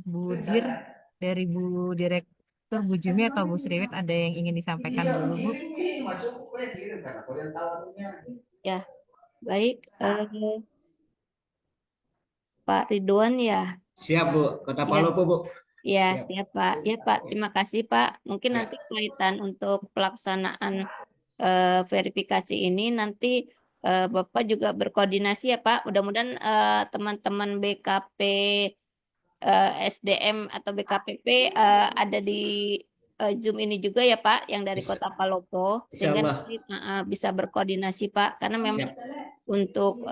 Bu Dir dari Bu Direktur Bu Jumi atau Bu Sriwet ada yang ingin disampaikan dulu Bu? Ya, baik. Pak Ridwan ya. Siap Bu. Kota Palopo Bu. Ya, Siap. siap Pak. Ya Pak, terima kasih Pak. Mungkin Ya. nanti kaitan untuk pelaksanaan verifikasi ini nanti Bapak juga berkoordinasi ya Pak. Mudah-mudahan teman-teman BKP SDM atau BKPP ada di Zoom ini juga ya Pak, yang dari Bisa, Kota Palopo, insya sehingga Allah. nanti bisa berkoordinasi Pak, karena memang Siap, untuk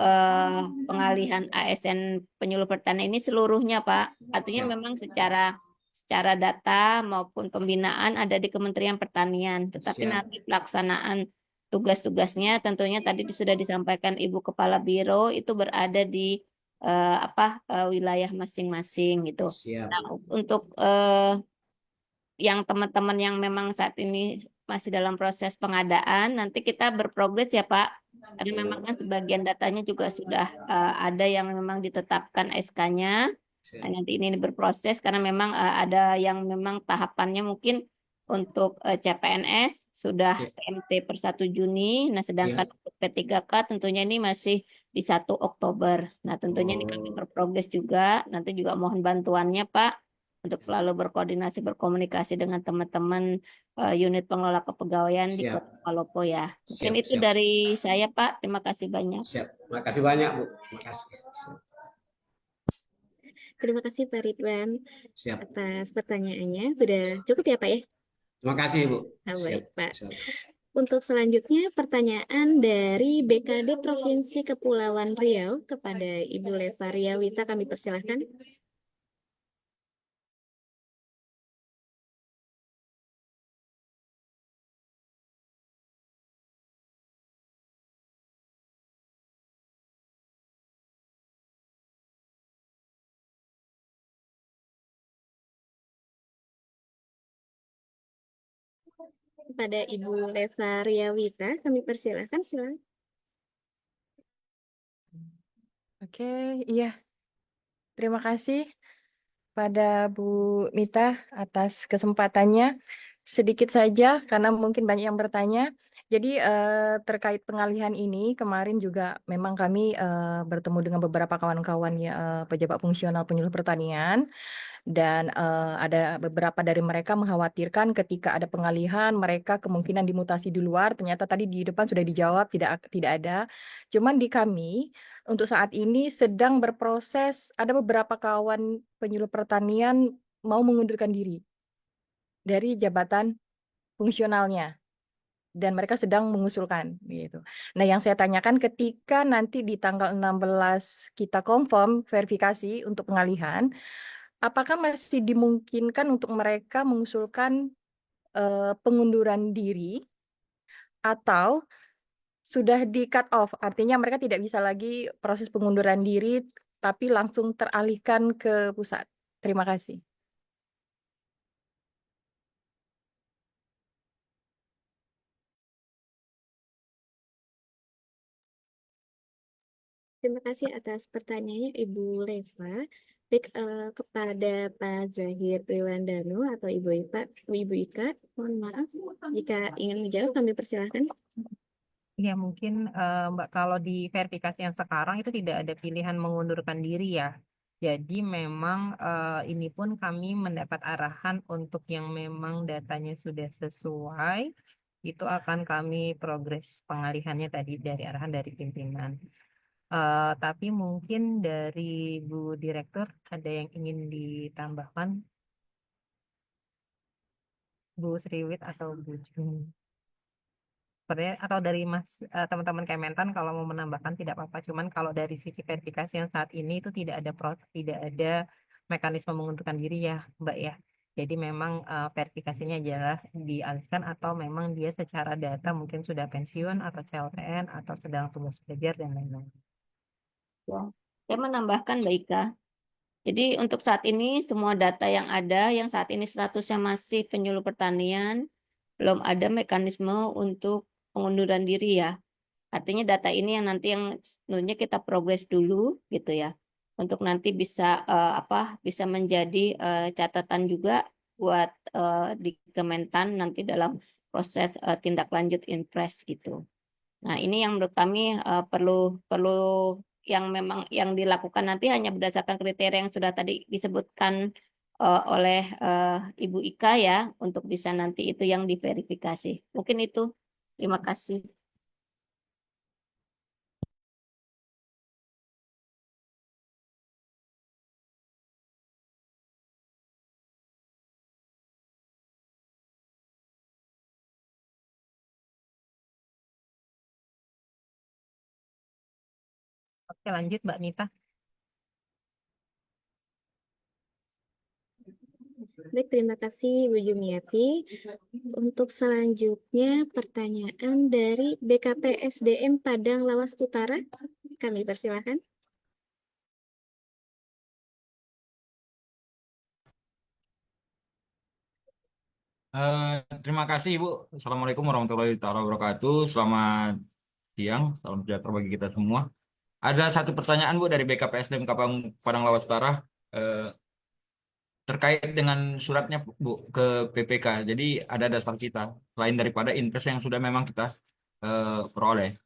pengalihan ASN penyuluh pertanian ini seluruhnya Pak, artinya siap, memang secara data maupun pembinaan ada di Kementerian Pertanian, tetapi siap. nanti pelaksanaan tugas-tugasnya tentunya tadi sudah disampaikan Ibu Kepala Biro itu berada di wilayah masing-masing gitu. Siap. Nah, untuk yang teman-teman yang memang saat ini masih dalam proses pengadaan, nanti kita berprogres ya Pak. Karena memang kan sebagian datanya juga sudah ada yang memang ditetapkan SK-nya. Nah, Siap. nanti ini berproses karena memang ada yang memang tahapannya mungkin untuk CPNS sudah Ya, PMT per 1 Juni. Nah, ya. sedangkan untuk P3K tentunya ini masih di 1 Oktober. Nah, tentunya ini kami Oh, berprogres juga. Nanti juga mohon bantuannya Pak untuk selalu berkoordinasi, berkomunikasi dengan teman-teman unit pengelola kepegawaian di siap, Kota Palopo ya. Mungkin siap, itu siap, dari saya Pak. Terima kasih banyak. siap. Makasih banyak, Bu. Makasih. Siap. Terima kasih Pak Ridwan Siap. atas pertanyaannya. Sudah cukup ya Pak ya? Terima kasih, Bu. Nah, Siap, baik Pak. siap. Untuk selanjutnya pertanyaan dari BKD Provinsi Kepulauan Riau kepada Ibu Leva Riawita, kami persilahkan. Kepada Ibu Leva Riawita, kami persilahkan. Silakan. Oke, iya. Terima kasih pada Bu Mita atas kesempatannya. Sedikit saja, karena mungkin banyak yang bertanya. Jadi terkait pengalihan ini, kemarin juga memang kami bertemu dengan beberapa kawan-kawan ya, pejabat fungsional penyuluh pertanian. Dan ada beberapa dari mereka mengkhawatirkan ketika ada pengalihan, mereka kemungkinan dimutasi di luar. Ternyata tadi di depan sudah dijawab, tidak ada. Cuman di kami, untuk saat ini sedang berproses, ada beberapa kawan penyuluh pertanian mau mengundurkan diri dari jabatan fungsionalnya. Dan mereka sedang mengusulkan gitu. Nah, yang saya tanyakan ketika nanti di tanggal 16 kita confirm verifikasi untuk pengalihan, apakah masih dimungkinkan untuk mereka mengusulkan pengunduran diri atau sudah di cut off, artinya mereka tidak bisa lagi proses pengunduran diri tapi langsung teralihkan ke pusat. Terima kasih. Terima kasih atas pertanyaannya Ibu Leva. Baik, kepada Pak Zahir Priwandano atau Ibu Ika, mohon maaf jika ingin menjawab kami persilahkan. Ya mungkin Mbak, kalau di verifikasi yang sekarang itu tidak ada pilihan mengundurkan diri ya. Jadi memang ini pun kami mendapat arahan untuk yang memang datanya sudah sesuai, itu akan kami progres pengalihannya tadi dari arahan dari pimpinan. Tapi mungkin dari Bu Direktur ada yang ingin ditambahkan, Bu Sriwit atau Bu Jun? Sebenarnya atau dari teman-teman Kementan kalau mau menambahkan tidak apa-apa. Cuman kalau dari sisi verifikasi yang saat ini itu tidak ada mekanisme mengundurkan diri ya, Mbak ya. Jadi memang verifikasinya adalah dialihkan atau memang dia secara data mungkin sudah pensiun atau CLTN atau sedang tugas belajar dan lain-lain. Ya. Saya menambahkan Mbak Ika. Jadi untuk saat ini semua data yang ada, yang saat ini statusnya masih penyuluh pertanian, belum ada mekanisme untuk pengunduran diri ya. Artinya data ini yang nanti yang sebenarnya kita progres dulu gitu ya. Untuk nanti bisa bisa menjadi catatan juga buat di Kementan nanti dalam proses tindak lanjut Inpres gitu. Nah, ini yang menurut kami perlu perlu yang memang yang dilakukan nanti hanya berdasarkan kriteria yang sudah tadi disebutkan oleh Ibu Ika ya untuk bisa nanti itu yang diverifikasi. Mungkin itu. Terima kasih. Oke, lanjut Mbak Mita. Baik, terima kasih Bu Jumiati. Untuk selanjutnya pertanyaan dari BKPSDM Padang Lawas Utara. Kami persilakan. Terima kasih Ibu. Assalamualaikum warahmatullahi wabarakatuh. Selamat siang, salam sejahtera bagi kita semua. Ada satu pertanyaan Bu dari BKPSDM Padang Lawas Utara eh, terkait dengan suratnya Bu ke PPK. Jadi ada dasar kita selain daripada inpres yang sudah memang kita peroleh.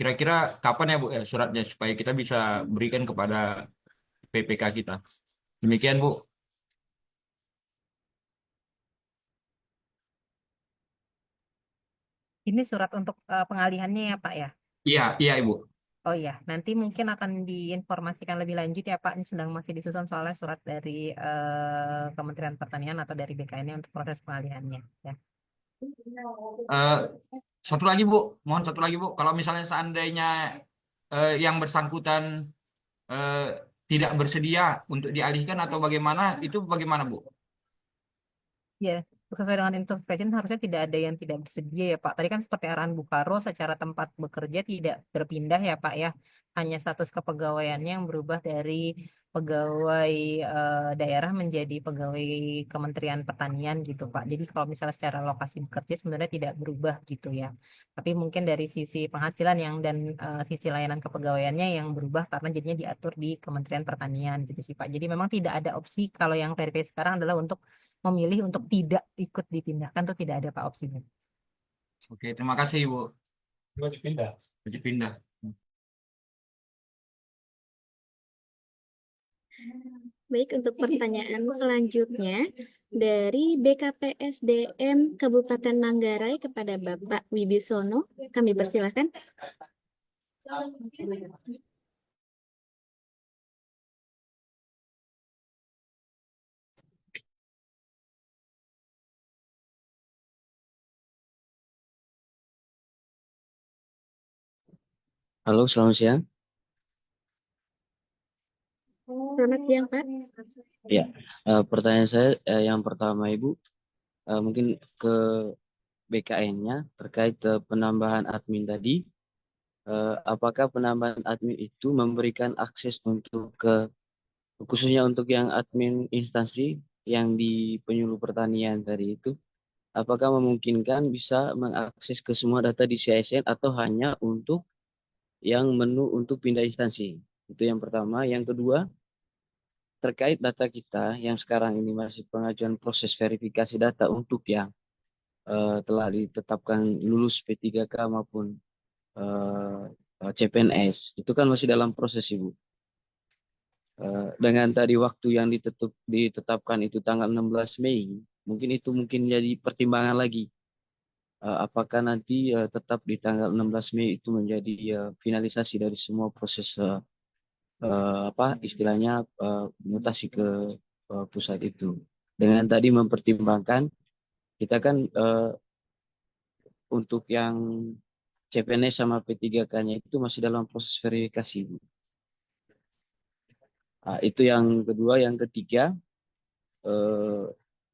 Kira-kira kapan ya Bu ya suratnya supaya kita bisa berikan kepada PPK kita. Demikian Bu. Ini surat untuk pengalihannya ya Pak ya? Iya, iya Ibu. Oh iya, nanti mungkin akan diinformasikan lebih lanjut ya Pak. Ini sedang masih disusun soalnya surat dari Kementerian Pertanian atau dari BKN untuk proses pengalihannya. Ya. Eh, Satu lagi Bu, mohon satu lagi Bu. Kalau misalnya seandainya yang bersangkutan eh, tidak bersedia untuk dialihkan atau bagaimana, itu bagaimana Bu? Ya, sesuai dengan instruksi Presiden harusnya tidak ada yang tidak bersedia ya Pak. Tadi kan seperti arahan Bung Karno secara tempat bekerja tidak berpindah ya Pak ya. Hanya status kepegawaiannya yang berubah dari pegawai daerah menjadi pegawai Kementerian Pertanian gitu Pak. Jadi kalau misalnya secara lokasi bekerja sebenarnya tidak berubah gitu ya. Tapi mungkin dari sisi penghasilan yang dan sisi layanan kepegawaiannya yang berubah karena jadinya diatur di Kementerian Pertanian gitu sih Pak. Jadi memang tidak ada opsi kalau yang verifikasi sekarang adalah untuk memilih untuk tidak ikut dipindahkan tuh tidak ada Pak opsinya. Oke, terima kasih Bu. Wajib pindah. Wajib pindah. Baik, untuk pertanyaan selanjutnya dari BKPSDM Kabupaten Manggarai kepada Bapak Wibisono. Kami persilakan. Halo, selamat siang. Selamat siang, Pak. Ya, pertanyaan saya yang pertama Ibu, mungkin ke BKN-nya terkait penambahan admin tadi. Apakah penambahan admin itu memberikan akses untuk khususnya untuk yang admin instansi yang di penyuluh pertanian tadi itu, apakah memungkinkan bisa mengakses ke semua data di CSN atau hanya untuk yang menu untuk pindah instansi? Itu yang pertama. Yang kedua, terkait data kita yang sekarang ini masih pengajuan proses verifikasi data untuk yang telah ditetapkan lulus P3K maupun CPNS, itu kan masih dalam proses Ibu. Dengan tadi waktu yang ditetapkan itu tanggal 16 Mei, mungkin itu jadi pertimbangan lagi. Apakah nanti tetap di tanggal 16 Mei itu menjadi finalisasi dari semua proses apa istilahnya mutasi ke pusat itu. Dengan tadi mempertimbangkan kita kan untuk yang CPNS sama P3K-nya itu masih dalam proses verifikasi. Itu yang kedua. Yang ketiga,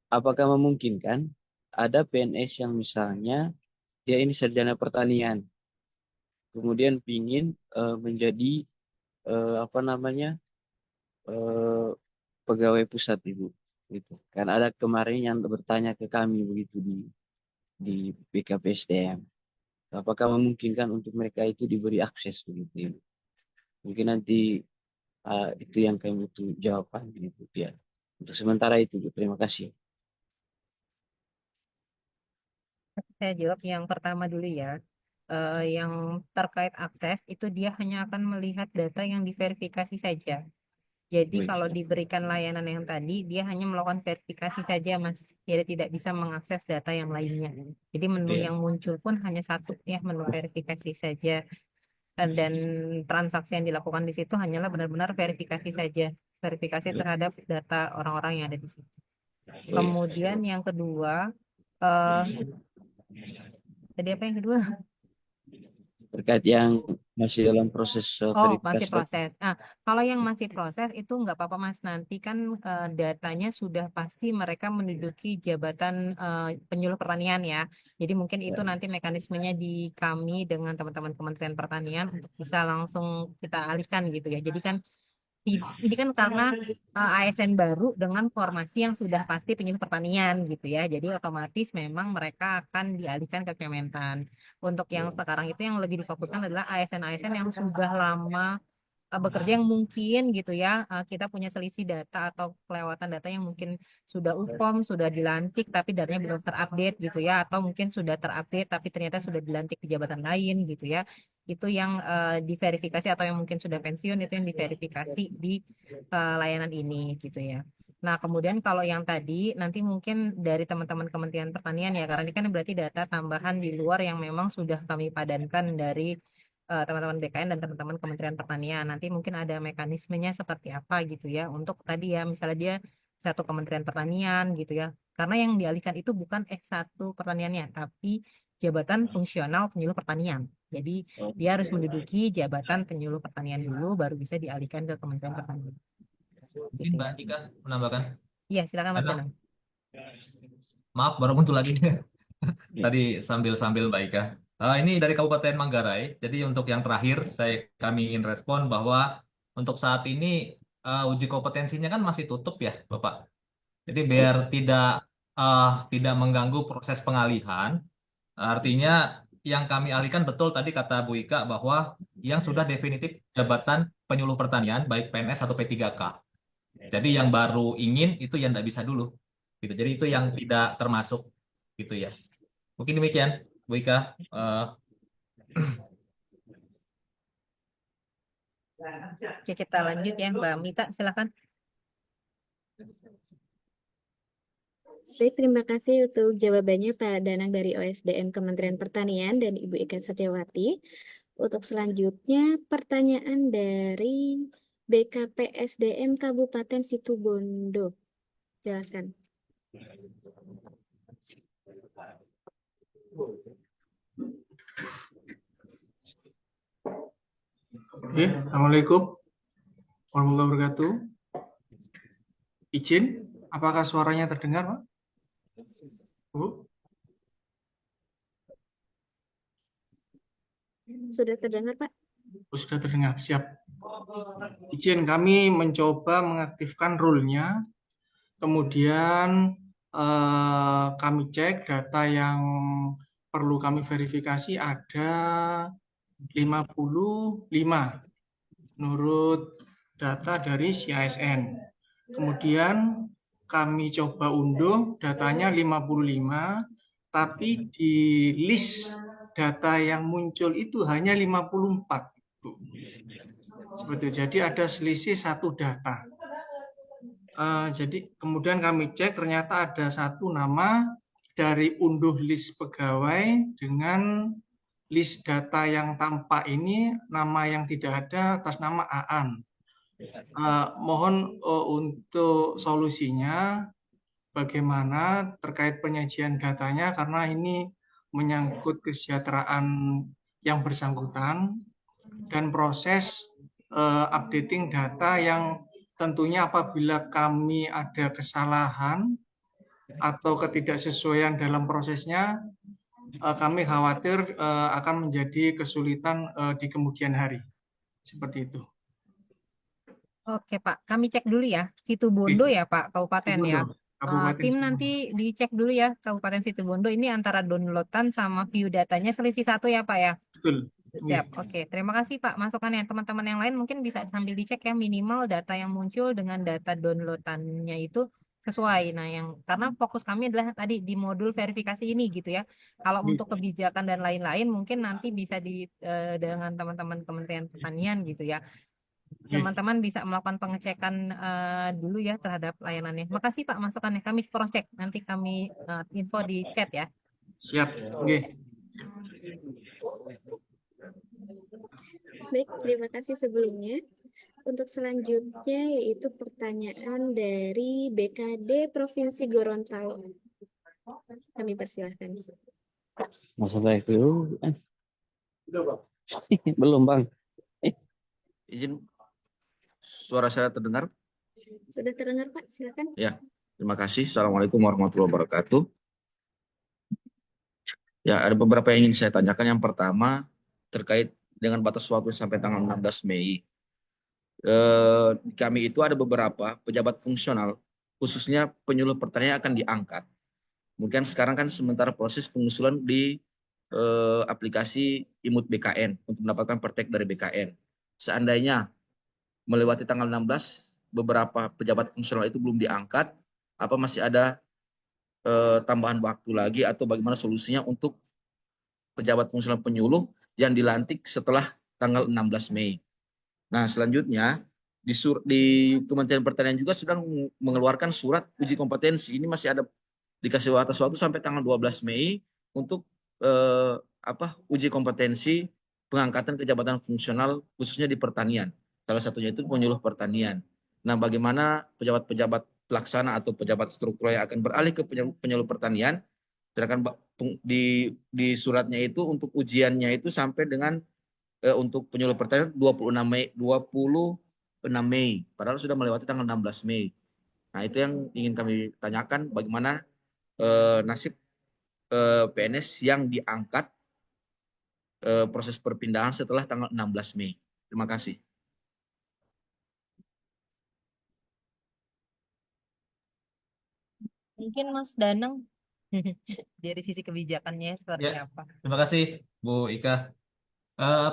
apakah memungkinkan ada PNS yang misalnya dia ini sarjana pertanian, kemudian ingin menjadi apa namanya pegawai pusat Ibu, gitu. Kan ada kemarin yang bertanya ke kami begitu di BKPSDM, apakah memungkinkan untuk mereka itu diberi akses begitu Ibu. Mungkin nanti itu yang kami butuh jawaban gitu ya. Untuk sementara itu Bu. Terima kasih. Saya jawab yang pertama dulu ya. Yang terkait akses itu dia hanya akan melihat data yang diverifikasi saja. Jadi Baik. kalau diberikan layanan yang tadi, dia hanya melakukan verifikasi saja, Mas. Dia tidak bisa mengakses data yang lainnya. Jadi menu Iya. yang muncul pun hanya satu ya, menu verifikasi saja. Dan transaksi yang dilakukan di situ hanyalah benar-benar verifikasi saja. Verifikasi terhadap data orang-orang yang ada di situ. Kemudian yang kedua, tadi apa yang kedua? terkait yang masih dalam proses Oh, masih verifikasi. proses. Nah, kalau yang masih proses itu nggak apa-apa Mas. Nanti kan datanya sudah pasti mereka menduduki jabatan penyuluh pertanian ya. Jadi mungkin itu nanti mekanismenya di kami dengan teman-teman Kementerian Pertanian untuk bisa langsung kita alihkan gitu ya. Jadi kan ini kan karena ASN baru dengan formasi yang sudah pasti penyuluh pertanian gitu ya. Jadi otomatis memang mereka akan dialihkan ke Kementan. Untuk yang sekarang itu yang lebih difokuskan adalah ASN-ASN yang sudah lama bekerja yang mungkin gitu ya kita punya selisih data atau kelewatan data yang mungkin sudah UPOM, sudah dilantik tapi datanya belum terupdate gitu ya, atau mungkin sudah terupdate tapi ternyata sudah dilantik di jabatan lain gitu ya. Itu yang diverifikasi, atau yang mungkin sudah pensiun itu yang diverifikasi di layanan ini gitu ya. Nah, kemudian kalau yang tadi nanti mungkin dari teman-teman Kementerian Pertanian ya, karena ini kan berarti data tambahan di luar yang memang sudah kami padankan dari teman-teman BKN dan teman-teman Kementerian Pertanian. Nanti mungkin ada mekanismenya seperti apa gitu ya untuk tadi ya, misalnya dia satu Kementerian Pertanian gitu ya. Karena yang dialihkan itu bukan S1 pertaniannya, tapi jabatan fungsional penyuluh pertanian. Jadi dia harus menduduki jabatan penyuluh pertanian dulu baru bisa dialihkan ke Kementerian Pertanian. Mungkin Gitu Mbak ya. Nika menambahkan. Iya, silakan Mas Karena Danang. maaf baru muncul lagi Ya. tadi sambil Mbak Ika. Ini dari Kabupaten Manggarai. Jadi untuk yang terakhir kami ingin respon bahwa untuk saat ini uji kompetensinya kan masih tutup ya, Bapak. Jadi biar tidak mengganggu proses pengalihan, artinya yang kami alihkan betul tadi kata Bu Ika bahwa yang sudah definitif jabatan penyuluh pertanian baik PNS atau P3K. Jadi yang baru ingin itu yang tidak bisa dulu. Gitu. Jadi itu yang tidak termasuk gitu ya. Mungkin demikian, Bu Ika. Oke, kita lanjut ya, Mbak Mita, silakan. Baik, terima kasih untuk jawabannya Pak Danang dari OSDM Kementerian Pertanian dan Ibu Ika Setiawati. Untuk selanjutnya, pertanyaan dari BKPSDM Kabupaten Situbondo. Silakan. Oke, Assalamualaikum warahmatullahi wabarakatuh. Izin, apakah suaranya terdengar, Pak? Bu? Sudah terdengar, Pak? Sudah terdengar, siap. Izin, kami mencoba mengaktifkan rule-nya, kemudian kami cek data yang perlu kami verifikasi ada 55 menurut data dari CISN. Kemudian kami coba unduh datanya 55, tapi di list data yang muncul itu hanya 54. Seperti itu. Jadi ada selisih satu data. Jadi kemudian kami cek ternyata ada satu nama dari unduh list pegawai dengan list data yang tampak ini nama yang tidak ada atas nama Aan. Mohon untuk solusinya bagaimana terkait penyajian datanya karena ini menyangkut kesejahteraan yang bersangkutan dan proses updating data yang tentunya apabila kami ada kesalahan atau ketidaksesuaian dalam prosesnya kami khawatir akan menjadi kesulitan di kemudian hari. Seperti itu. Oke Pak, kami cek dulu ya. Situbondo ya Pak, kabupaten ya. Kabupaten Tim Situbondo. nanti dicek dulu ya Kabupaten Situbondo. Ini antara downloadan sama view datanya selisih satu ya Pak ya. Betul. Siap. Oke, terima kasih Pak masukannya. Teman-teman yang lain mungkin bisa sambil dicek ya, minimal data yang muncul dengan data downloadannya itu sesuai. Nah, karena fokus kami adalah tadi di modul verifikasi ini gitu ya. Kalau untuk kebijakan dan lain-lain mungkin nanti bisa dengan teman-teman Kementerian Pertanian gitu ya. Teman-teman bisa melakukan pengecekan dulu ya terhadap layanannya. Makasih Pak masukannya. Kami cross check. Nanti kami info di chat ya. Siap. Oke. Baik, terima kasih sebelumnya. Untuk selanjutnya yaitu pertanyaan dari BKD Provinsi Gorontalo. Kami persilahkan. Masa baik dulu. Belum, Bang. Izin, suara saya terdengar? Sudah terdengar, Pak? Silakan. Ya, terima kasih. Assalamualaikum warahmatullahi wabarakatuh. Ya, ada beberapa yang ingin saya tanyakan. Yang pertama, terkait dengan batas waktu sampai tanggal 16 Mei. Di kami itu ada beberapa pejabat fungsional, khususnya penyuluh pertanian akan diangkat. Kemudian sekarang kan sementara proses pengusulan di aplikasi Imut BKN untuk mendapatkan pertek dari BKN. Seandainya melewati tanggal 16, beberapa pejabat fungsional itu belum diangkat, apa masih ada tambahan waktu lagi atau bagaimana solusinya untuk pejabat fungsional penyuluh yang dilantik setelah tanggal 16 Mei. Nah, selanjutnya di Kementerian Pertanian juga sedang mengeluarkan surat uji kompetensi. Ini masih ada dikasih batas waktu sampai tanggal 12 Mei untuk uji kompetensi pengangkatan ke jabatan fungsional khususnya di pertanian. Salah satunya itu penyuluh pertanian. Nah, bagaimana pejabat-pejabat pelaksana atau pejabat struktural yang akan beralih ke penyuluh pertanian, sedangkan di suratnya itu untuk ujiannya itu sampai dengan untuk penyuluh pertanian 26 Mei, padahal sudah melewati tanggal 16 Mei. Nah, itu yang ingin kami tanyakan, bagaimana nasib PNS yang diangkat proses perpindahan setelah tanggal 16 Mei. Terima kasih. Mungkin Mas Danang dari sisi kebijakannya seperti Ya, apa? terima kasih Bu Ika.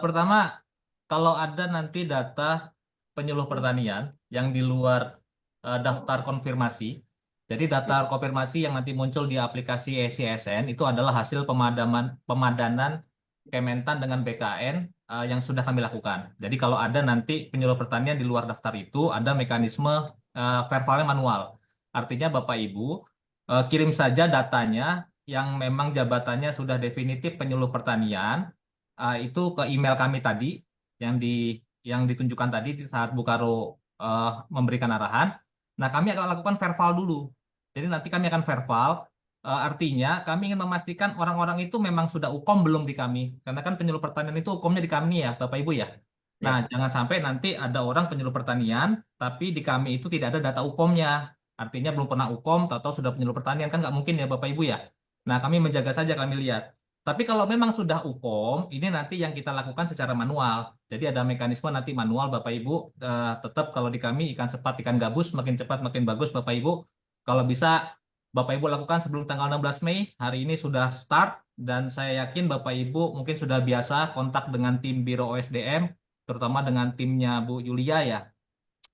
Pertama, kalau ada nanti data penyuluh pertanian yang di luar daftar konfirmasi, jadi daftar konfirmasi yang nanti muncul di aplikasi ECSN itu adalah hasil pemadanan Kementan dengan BKN yang sudah kami lakukan. Jadi kalau ada nanti penyuluh pertanian di luar daftar itu, ada mekanisme verbalnya manual. Artinya Bapak Ibu kirim saja datanya yang memang jabatannya sudah definitif penyuluh pertanian itu ke email kami tadi yang ditunjukkan tadi di saat Bu Karo memberikan arahan. Nah, kami akan lakukan verbal dulu. Jadi nanti kami akan verbal, artinya kami ingin memastikan orang-orang itu memang sudah UKOM belum di kami. Karena kan penyuluh pertanian itu UKOMnya di kami ya, Bapak Ibu ya. Nah, jangan sampai nanti ada orang penyuluh pertanian, tapi di kami itu tidak ada data UKOM-nya. Artinya belum pernah UKOM, atau sudah penyuluh pertanian, kan nggak mungkin ya Bapak Ibu ya. Nah, kami menjaga saja, kami lihat. Tapi kalau memang sudah UKOM, ini nanti yang kita lakukan secara manual. Jadi ada mekanisme nanti manual Bapak Ibu, tetap kalau di kami ikan sepat, ikan gabus, makin cepat makin bagus Bapak Ibu. Kalau bisa Bapak Ibu lakukan sebelum tanggal 16 Mei, hari ini sudah start, dan saya yakin Bapak Ibu mungkin sudah biasa kontak dengan tim Biro OSDM, terutama dengan timnya Bu Yulia ya.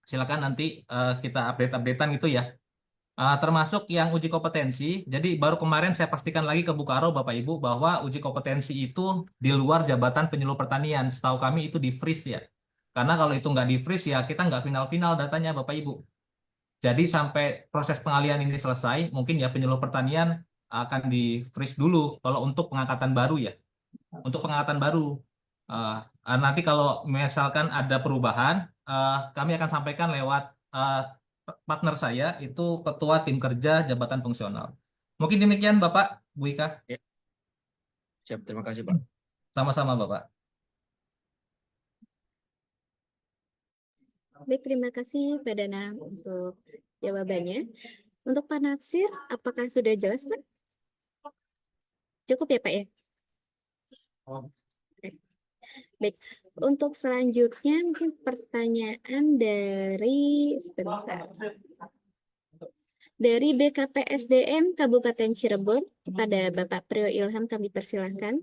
Silakan nanti kita update-updatean gitu ya. Termasuk yang uji kompetensi. Jadi baru kemarin saya pastikan lagi ke Bu Karo Bapak Ibu bahwa uji kompetensi itu di luar jabatan penyuluh pertanian. Setahu kami itu di freeze ya. Karena kalau itu nggak di freeze ya kita nggak final-final datanya Bapak Ibu. Jadi sampai proses pengalihan ini selesai, mungkin ya penyuluh pertanian akan di freeze dulu kalau untuk pengangkatan baru ya. Untuk pengangkatan baru. Nanti kalau misalkan ada perubahan, kami akan sampaikan lewat partner saya, itu Ketua Tim Kerja Jabatan Fungsional. Mungkin demikian Bapak, Bu Ika. Ya. Siap, terima kasih Pak. Sama-sama Bapak. Baik, terima kasih Pak Danang untuk jawabannya. Untuk Pak Natsir, apakah sudah jelas Pak? Cukup ya Pak ya? Oke. Baik, untuk selanjutnya mungkin pertanyaan dari BKPSDM Kabupaten Cirebon kepada Bapak Priyo Ilham, kami persilahkan.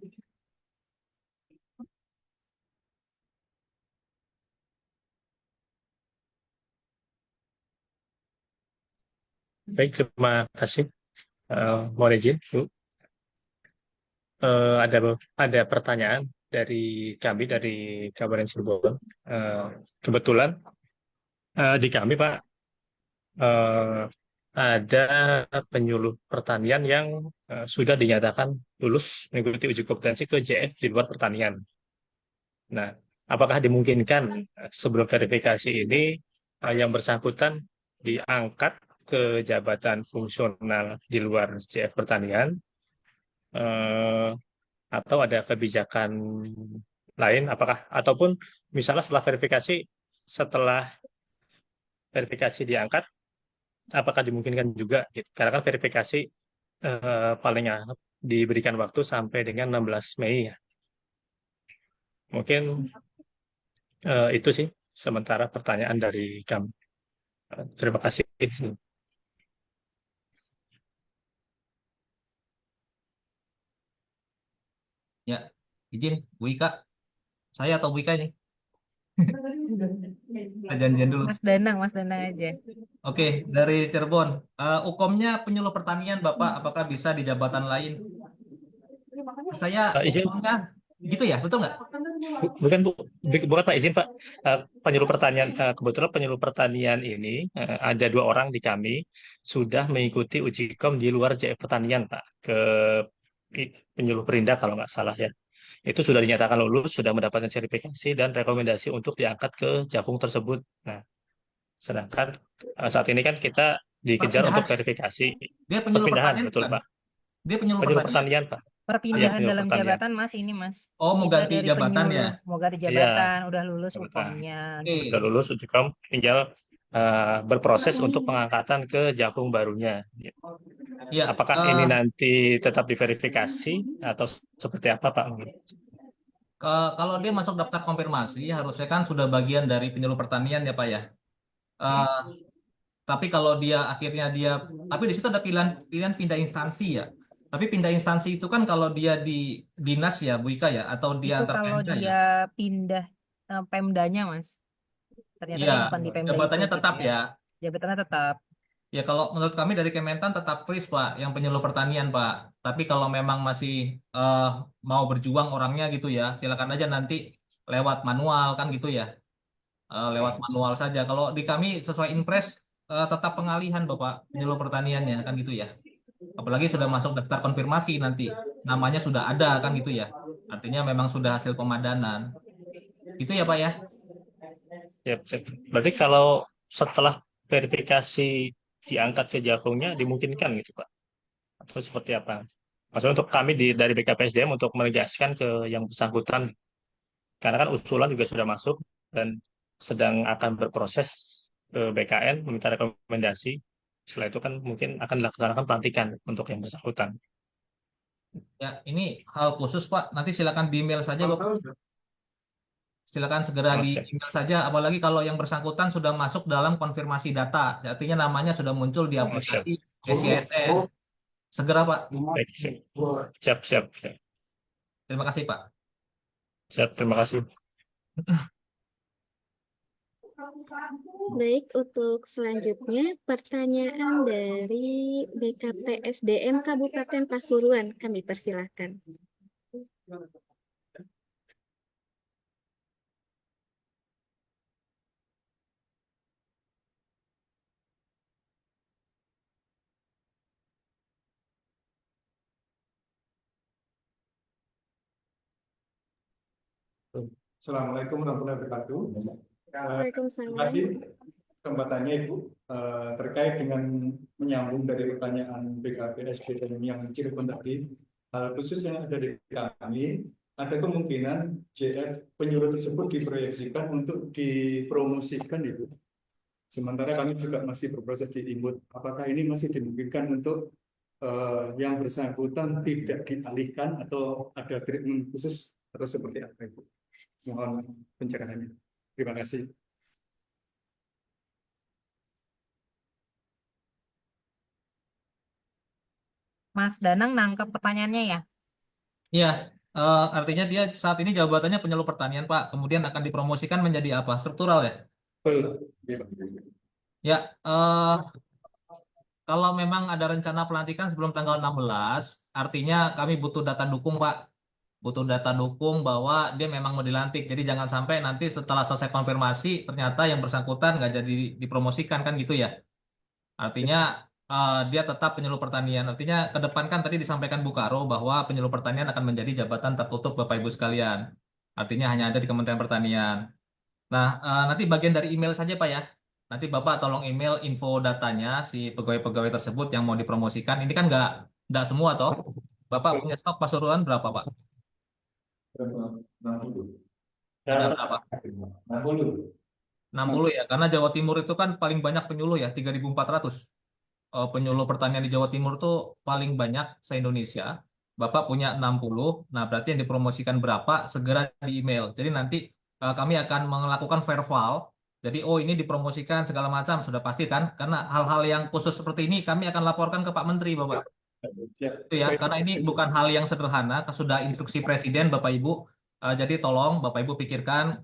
Baik, terima kasih. Mohon izin, Bu. Ada pertanyaan dari kami dari Kabupaten Cirebon. Kebetulan di kami Pak ada penyuluh pertanian yang sudah dinyatakan lulus mengikuti uji kompetensi ke JF di luar pertanian. Nah, apakah dimungkinkan sebelum verifikasi ini yang bersangkutan diangkat ke jabatan fungsional di luar JF pertanian, atau ada kebijakan lain, apakah ataupun misalnya setelah verifikasi diangkat, apakah dimungkinkan juga gitu. Karena kan verifikasi paling diberikan waktu sampai dengan 16 Mei ya. Mungkin itu sih sementara pertanyaan dari kami. Terima kasih. Ya, izin Bu Ika. Saya atau Bu Ika ini? Kita janjian dulu. Mas Danang aja. Oke, dari Cirebon. Ukomnya penyuluh pertanian, Bapak, apakah bisa di jabatan lain? Saya Izin, ukomnya gitu ya, betul nggak? bukan Bu, bukan Pak, izin Pak. Penyuluh pertanian, kebetulan penyuluh pertanian ini ada 2 orang di kami sudah mengikuti uji kom di luar JF Pertanian Pak, ke penyuluh perindak kalau nggak salah ya. Itu sudah dinyatakan lulus, sudah mendapatkan sertifikasi dan rekomendasi untuk diangkat ke jakung tersebut. Nah, sedangkan saat ini kan kita dikejar untuk Perpindahan. verifikasi. Dia penyuluh Perpindahan, pertanian betul bukan? Pak. Dia penyuluh Penyuluh pertanian. pertanian Pak. Iya, Perpindahan penyuluh dalam pertanian. jabatan Mas ini Mas. Oh, mau Kita ganti dari jabatan ya? penyuluh mau ganti Iya, jabatan, udah lulus jabatan. ukomnya. Oke. Sudah lulus uji kom, tinggal berproses untuk pengangkatan ke jakung barunya. Iya, Apakah ini nanti tetap diverifikasi atau seperti apa Pak? kalau dia masuk daftar konfirmasi, harusnya kan sudah bagian dari penyuluh pertanian ya Pak ya. Eh, tapi kalau dia akhirnya tapi di situ ada pilihan pindah instansi ya. Tapi pindah instansi itu kan kalau dia di dinas ya, Bu Ika ya, atau dia Itu antar kalau Pemda ya. dia pindah pemdanya Mas. Ternyata Iya, dia bukan di Pemda itu jabatannya gitu tetap ya. ya. Jabatannya tetap. Ya kalau menurut kami dari Kementan tetap freeze Pak, yang penyuluh pertanian Pak. Tapi kalau memang masih mau berjuang orangnya gitu ya, silakan aja nanti lewat manual kan gitu ya. Lewat manual saja. Kalau di kami sesuai impres tetap pengalihan Bapak penyuluh pertaniannya kan gitu ya. Apalagi sudah masuk daftar konfirmasi nanti, namanya sudah ada kan gitu ya. Artinya memang sudah hasil pemadanan. Gitu ya Pak ya. Ya, berarti kalau setelah verifikasi diangkat ke jakungnya dimungkinkan gitu Pak? Atau seperti apa? Maksudnya untuk kami dari BKPSDM untuk menegaskan ke yang bersangkutan, karena kan usulan juga sudah masuk dan sedang akan berproses ke BKN meminta rekomendasi. Setelah itu kan mungkin akan dilaksanakan pelantikan untuk yang bersangkutan. Ya, ini hal khusus Pak. Nanti silakan di email saja Bapak. Silakan segera di email saja. Apalagi kalau yang bersangkutan sudah masuk dalam konfirmasi data. Artinya namanya sudah muncul di aplikasi SISN. Segera Pak. Baik, siap, siap. Terima kasih Pak. Siap, terima kasih. Baik, untuk selanjutnya pertanyaan dari BKPSDM Kabupaten Pasuruan. Kami persilahkan. Assalamualaikum warahmatullahi wabarakatuh. Waalaikumsalam. Terima kasih kesempatannya Ibu terkait dengan menyambung dari pertanyaan BKPSDM yang Cirebon tadi. Hal khusus yang ada di kami, ada kemungkinan JF penyuluh tersebut diproyeksikan untuk dipromosikan Ibu. Sementara kami juga masih berproses di Imut. Apakah ini masih dimungkinkan untuk yang bersangkutan tidak dialihkan atau ada treatment khusus atau seperti apa Ibu? Mohon pencerahannya. Terima kasih. Mas Danang nangkep pertanyaannya ya? Iya, artinya dia saat ini jabatannya penyuluh pertanian Pak. Kemudian akan dipromosikan menjadi apa? Struktural ya? Ya, kalau memang ada rencana pelantikan sebelum tanggal 16, artinya kami butuh data dukung Pak. Butuh data dukung bahwa dia memang mau dilantik. Jadi jangan sampai nanti setelah selesai konfirmasi, ternyata yang bersangkutan nggak jadi dipromosikan kan gitu ya. Artinya dia tetap penyuluh pertanian. Artinya ke depan kan tadi disampaikan Bu Karo bahwa penyuluh pertanian akan menjadi jabatan tertutup Bapak Ibu sekalian. Artinya hanya ada di Kementerian Pertanian. Nah, nanti bagian dari email saja Pak ya. Nanti Bapak tolong email info datanya si pegawai-pegawai tersebut yang mau dipromosikan. Ini kan nggak semua toh. Bapak punya stok Pasuruan berapa Pak? Ada berapa? 60. 60 ya, karena Jawa Timur itu kan paling banyak penyuluh ya, 3.400. Penyuluh pertanian di Jawa Timur tuh paling banyak se-Indonesia. Bapak punya 60, nah berarti yang dipromosikan berapa, segera di email. Jadi nanti kami akan melakukan verval. Jadi, oh ini dipromosikan segala macam, sudah pasti kan? Karena hal-hal yang khusus seperti ini kami akan laporkan ke Pak Menteri, Bapak. Siap. Itu ya, karena ini bukan hal yang sederhana, sudah instruksi Presiden, Bapak Ibu. Jadi tolong Bapak Ibu pikirkan,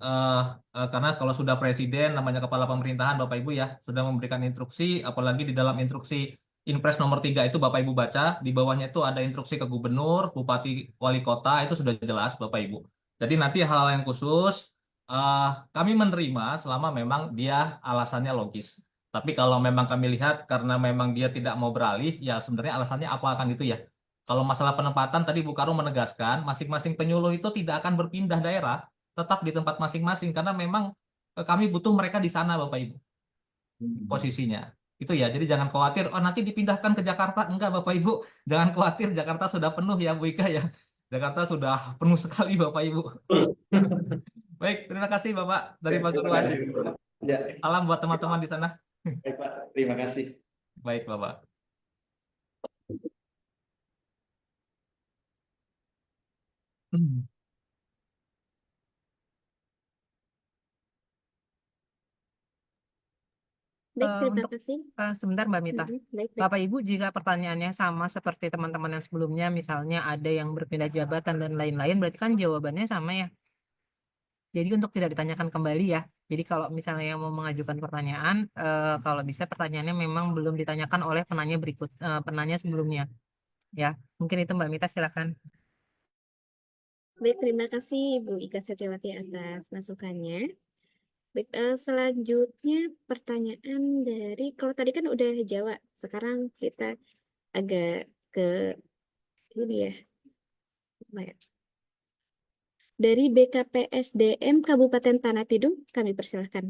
karena kalau sudah Presiden, namanya Kepala Pemerintahan, Bapak Ibu ya, sudah memberikan instruksi, apalagi di dalam instruksi Inpres nomor 3 itu Bapak Ibu baca, di bawahnya itu ada instruksi ke Gubernur, Bupati, Wali Kota, itu sudah jelas Bapak Ibu. Jadi nanti hal yang khusus, kami menerima selama memang dia alasannya logis. Tapi kalau memang kami lihat karena memang dia tidak mau beralih, ya sebenarnya alasannya apa akan gitu ya. Kalau masalah penempatan tadi Bu Karung menegaskan, masing-masing penyuluh itu tidak akan berpindah daerah, tetap di tempat masing-masing karena memang kami butuh mereka di sana Bapak Ibu posisinya. Itu ya, jadi jangan khawatir, oh nanti dipindahkan ke Jakarta. Enggak Bapak Ibu, jangan khawatir, Jakarta sudah penuh ya Bu Ika ya. Jakarta sudah penuh sekali Bapak Ibu. Baik, terima kasih Bapak dari Terima Pasuruan. kasih. Ya, Salam buat teman-teman di sana. baik Pak. Terima kasih. Baik Bapak. Baik, terima Untuk kasih. sebentar Mbak Mita. Baik, baik. Bapak Ibu, jika pertanyaannya sama seperti teman-teman yang sebelumnya, misalnya ada yang berpindah jabatan dan lain-lain, berarti kan jawabannya sama ya. Jadi untuk tidak ditanyakan kembali ya. Jadi kalau misalnya yang mau mengajukan pertanyaan, kalau bisa pertanyaannya memang belum ditanyakan oleh penanya sebelumnya. Ya, mungkin itu Mbak Mita, silakan. Baik, terima kasih Ibu Ika Setiawati atas masukannya. Baik, selanjutnya pertanyaan dari, kalau tadi kan udah Jawa, sekarang kita agak ke ini ya. Apa ya? Dari BKPSDM Kabupaten Tanah Tidung, kami persilahkan.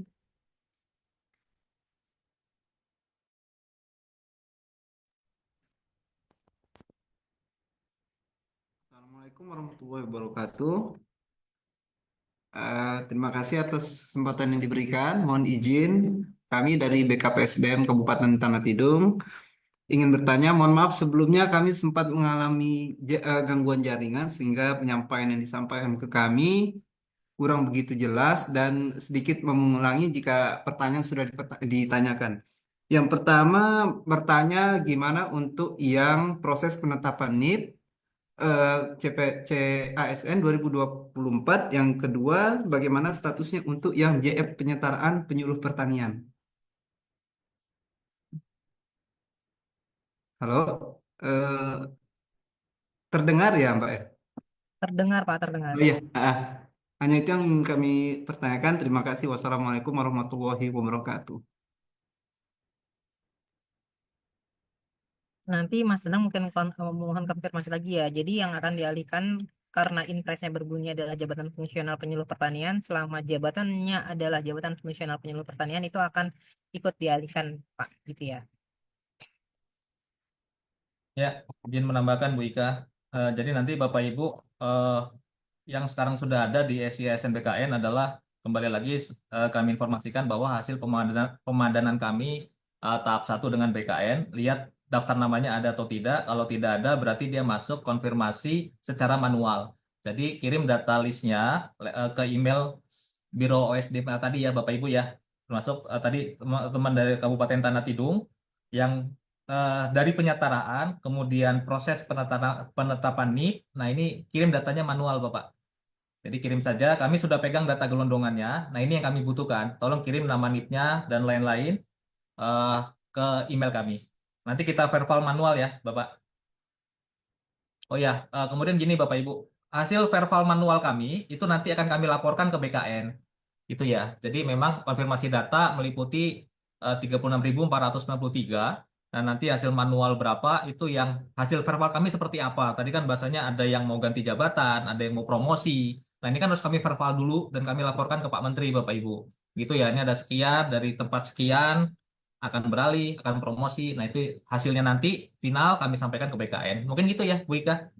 Assalamualaikum warahmatullahi wabarakatuh. Terima kasih atas kesempatan yang diberikan. Mohon izin, kami dari BKPSDM Kabupaten Tanah Tidung ingin bertanya. Mohon maaf sebelumnya kami sempat mengalami gangguan jaringan sehingga penyampaian yang disampaikan ke kami kurang begitu jelas dan sedikit mengulangi jika pertanyaan sudah ditanyakan. Yang pertama bertanya gimana untuk yang proses penetapan NIP CASN 2024. Yang kedua, bagaimana statusnya untuk yang JF penyetaraan penyuluh pertanian? Halo, terdengar ya Mbak ya? Terdengar Pak, terdengar. Oh iya, hanya itu yang ingin kami pertanyakan. Terima kasih. Wassalamualaikum warahmatullahi wabarakatuh. Nanti Mas Danang mungkin mohon konfirmasi lagi ya. Jadi yang akan dialihkan karena impresnya berbunyi adalah jabatan fungsional penyuluh pertanian, selama jabatannya adalah jabatan fungsional penyuluh pertanian itu akan ikut dialihkan Pak, gitu ya. Ya, izin menambahkan Bu Ika. Jadi nanti Bapak Ibu yang sekarang sudah ada di SISN BKN adalah kembali lagi kami informasikan bahwa hasil pemadanan kami tahap 1 dengan BKN, lihat daftar namanya ada atau tidak. Kalau tidak ada berarti dia masuk konfirmasi secara manual. Jadi kirim data listnya ke email Biro OSDP tadi ya Bapak Ibu ya. Termasuk tadi teman-teman dari Kabupaten Tanah Tidung yang dari penyetaraan, kemudian proses penetapan NIP. Nah ini kirim datanya manual Bapak. Jadi kirim saja, kami sudah pegang data gelondongannya. Nah ini yang kami butuhkan. Tolong kirim nama NIP-nya dan lain-lain ke email kami. Nanti kita verbal manual ya Bapak. Oh ya, kemudian gini Bapak Ibu. Hasil verbal manual kami itu nanti akan kami laporkan ke BKN. Itu ya. Jadi memang konfirmasi data meliputi 36.493. Nah, nanti hasil manual berapa itu yang hasil verbal kami seperti apa. Tadi kan bahasanya ada yang mau ganti jabatan, ada yang mau promosi. Nah, ini kan harus kami verbal dulu dan kami laporkan ke Pak Menteri, Bapak Ibu. Gitu ya, ini ada sekian dari tempat sekian akan beralih, akan promosi. Nah, itu hasilnya nanti final kami sampaikan ke BKN. Mungkin gitu ya, Bu Ika.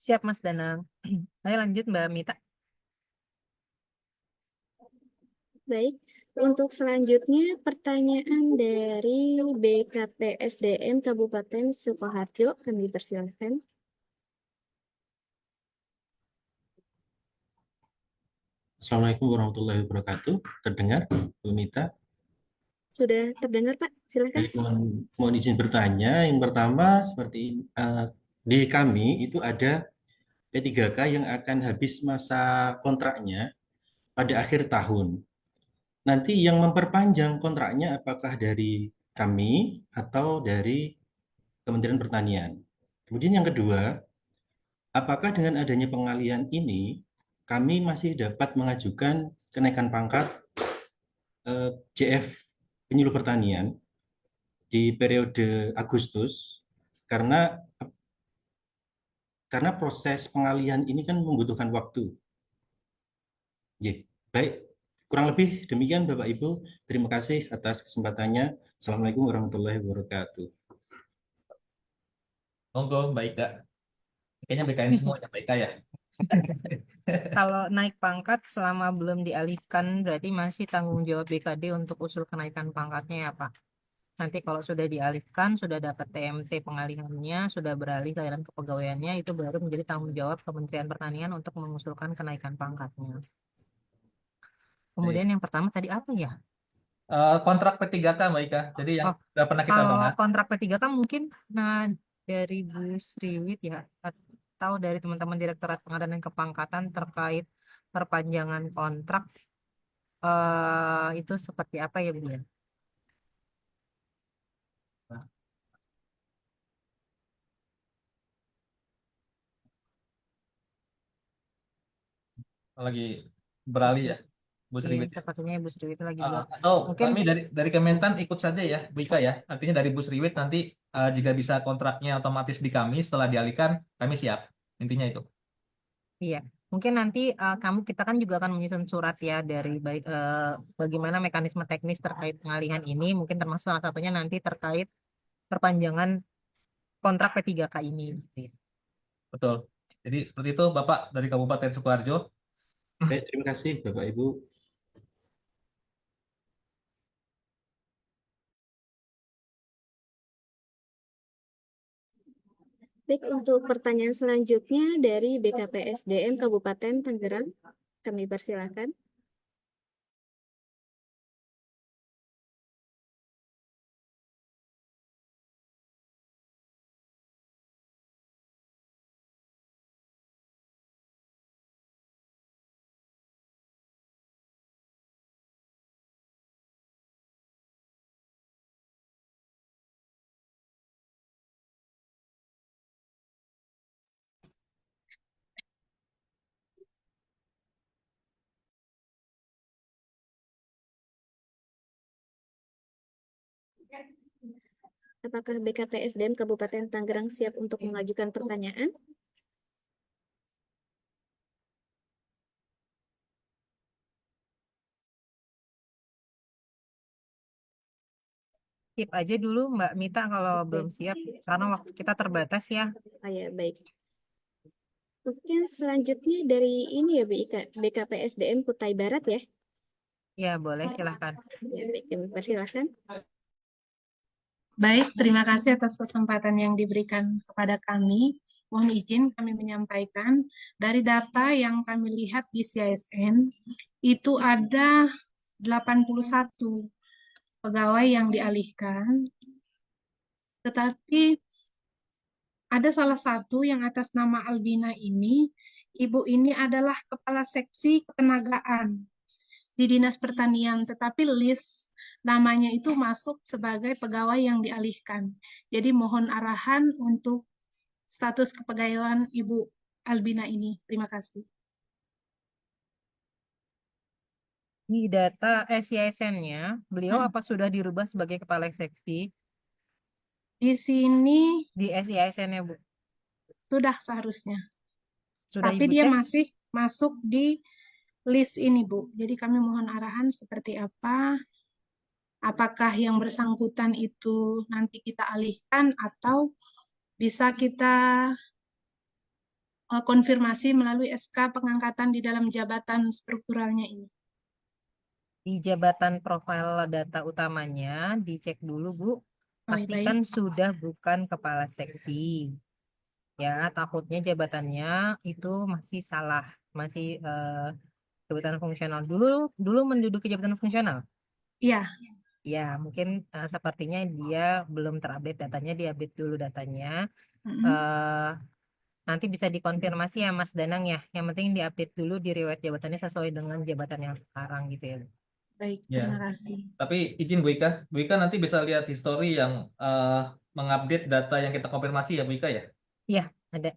Siap Mas Danang. Ayo lanjut Mbak Mita. Baik, untuk selanjutnya pertanyaan dari BKPSDM Kabupaten Sukoharjo, kami persilahkan. Assalamualaikum warahmatullahi wabarakatuh. Terdengar, Bu Mita? Sudah terdengar Pak, silakan. Baik, mohon izin bertanya. Yang pertama, seperti di kami itu ada P3K yang akan habis masa kontraknya pada akhir tahun. Nanti yang memperpanjang kontraknya apakah dari kami atau dari Kementerian Pertanian? Kemudian yang kedua, apakah dengan adanya pengalihan ini kami masih dapat mengajukan kenaikan pangkat JF penyuluh pertanian di periode Agustus karena proses pengalihan ini kan membutuhkan waktu. Ya, baik, kurang lebih demikian Bapak Ibu. Terima kasih atas kesempatannya. Assalamualaikum warahmatullahi wabarakatuh. Monggo, Mbak Ika. Kayaknya BKN semuanya Mbak Ika ya. Kalau naik pangkat selama belum dialihkan berarti masih tanggung jawab BKD untuk usul kenaikan pangkatnya ya Pak. Nanti kalau sudah dialihkan, sudah dapat TMT pengalihannya, sudah beralih ke dalam kepegawaiannya, itu baru menjadi tanggung jawab Kementerian Pertanian untuk mengusulkan kenaikan pangkatnya. Kemudian yang pertama tadi apa ya? Kontrak P3K Mbak Ika. Jadi yang sudah pernah kita Kalau bahas. kontrak P3K mungkin dari Bu Sriwit ya, atau dari teman-teman Direktorat Pengadaan dan Kepangkatan terkait perpanjangan kontrak itu seperti apa ya Bu ya? Lagi beralih ya, Bu Iya, Sriwit. sepertinya Bu Sriwit lagi Atau mungkin kami dari Kementan ikut saja ya, Bu Ika ya. Artinya dari Bu Sriwit nanti jika bisa kontraknya otomatis di kami setelah dialihkan, kami siap. Intinya itu. iya. Mungkin nanti kita kan juga akan menyusun surat ya dari bagaimana mekanisme teknis terkait pengalihan ini. Mungkin termasuk salah satunya nanti terkait perpanjangan kontrak P3K ini. Gitu ya. Betul. Jadi seperti itu Bapak dari Kabupaten Sukoharjo. Baik, terima kasih Bapak Ibu. Baik, untuk pertanyaan selanjutnya dari BKPSDM Kabupaten Tangerang, kami persilakan. Apakah BKPSDM Kabupaten Tangerang siap untuk mengajukan pertanyaan? Skip aja dulu Mbak Mita kalau belum siap, karena waktu kita terbatas ya. Ya, baik. Mungkin selanjutnya dari ini ya Bu Ika, BKPSDM Kutai Barat ya? Ya, boleh, silahkan. Ya, baik, kami persilahkan. Baik, terima kasih atas kesempatan yang diberikan kepada kami. Mohon izin kami menyampaikan dari data yang kami lihat di CISN, itu ada 81 pegawai yang dialihkan, tetapi ada salah satu yang atas nama Albina ini, ibu ini adalah kepala seksi ketenagaan di Dinas Pertanian, tetapi list namanya itu masuk sebagai pegawai yang dialihkan. Jadi mohon arahan untuk status kepegawaian Ibu Albina ini. Terima kasih. Di data CISN-nya, beliau apa sudah dirubah sebagai kepala seksi? Di sini di CISN-nya Bu. Sudah seharusnya. Sudah Tapi Ibu dia cek? masih masuk di list ini, Bu. Jadi kami mohon arahan seperti apa. Apakah yang bersangkutan itu nanti kita alihkan atau bisa kita konfirmasi melalui SK pengangkatan di dalam jabatan strukturalnya ini. Di jabatan profil data utamanya dicek dulu Bu, Oh, baik. pastikan sudah bukan kepala seksi. Ya, takutnya jabatannya itu masih salah, masih jabatan fungsional. Dulu menduduki jabatan fungsional. Iya, Ya, mungkin sepertinya dia belum terupdate datanya, diupdate dulu datanya. mm-mm. Eh, nanti bisa dikonfirmasi ya Mas Danang ya. Yang penting diupdate dulu di riwayat jabatannya sesuai dengan jabatan yang sekarang gitu ya. Baik, Ya, terima kasih. tapi izin Bu Ika nanti bisa lihat history yang mengupdate data yang kita konfirmasi ya Bu Ika ya. Iya, ada.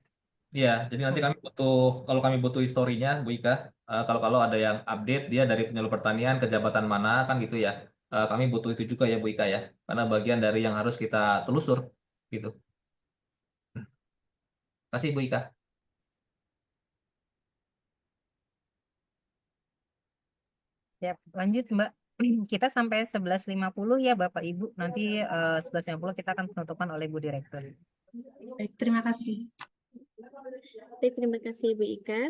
Iya, jadi nanti kalau kami butuh historinya Bu Ika, kalau ada yang update dia dari penyuluh pertanian ke jabatan mana kan gitu ya. Kami butuh itu juga ya Bu Ika ya, karena bagian dari yang harus kita telusur gitu. Kasih Bu Ika. Siap, lanjut Mbak. Kita sampai 11.50 ya Bapak Ibu. Nanti 11.50 kita akan penutupan oleh Bu Direktur. Baik, terima kasih. Baik, terima kasih Bu Ika.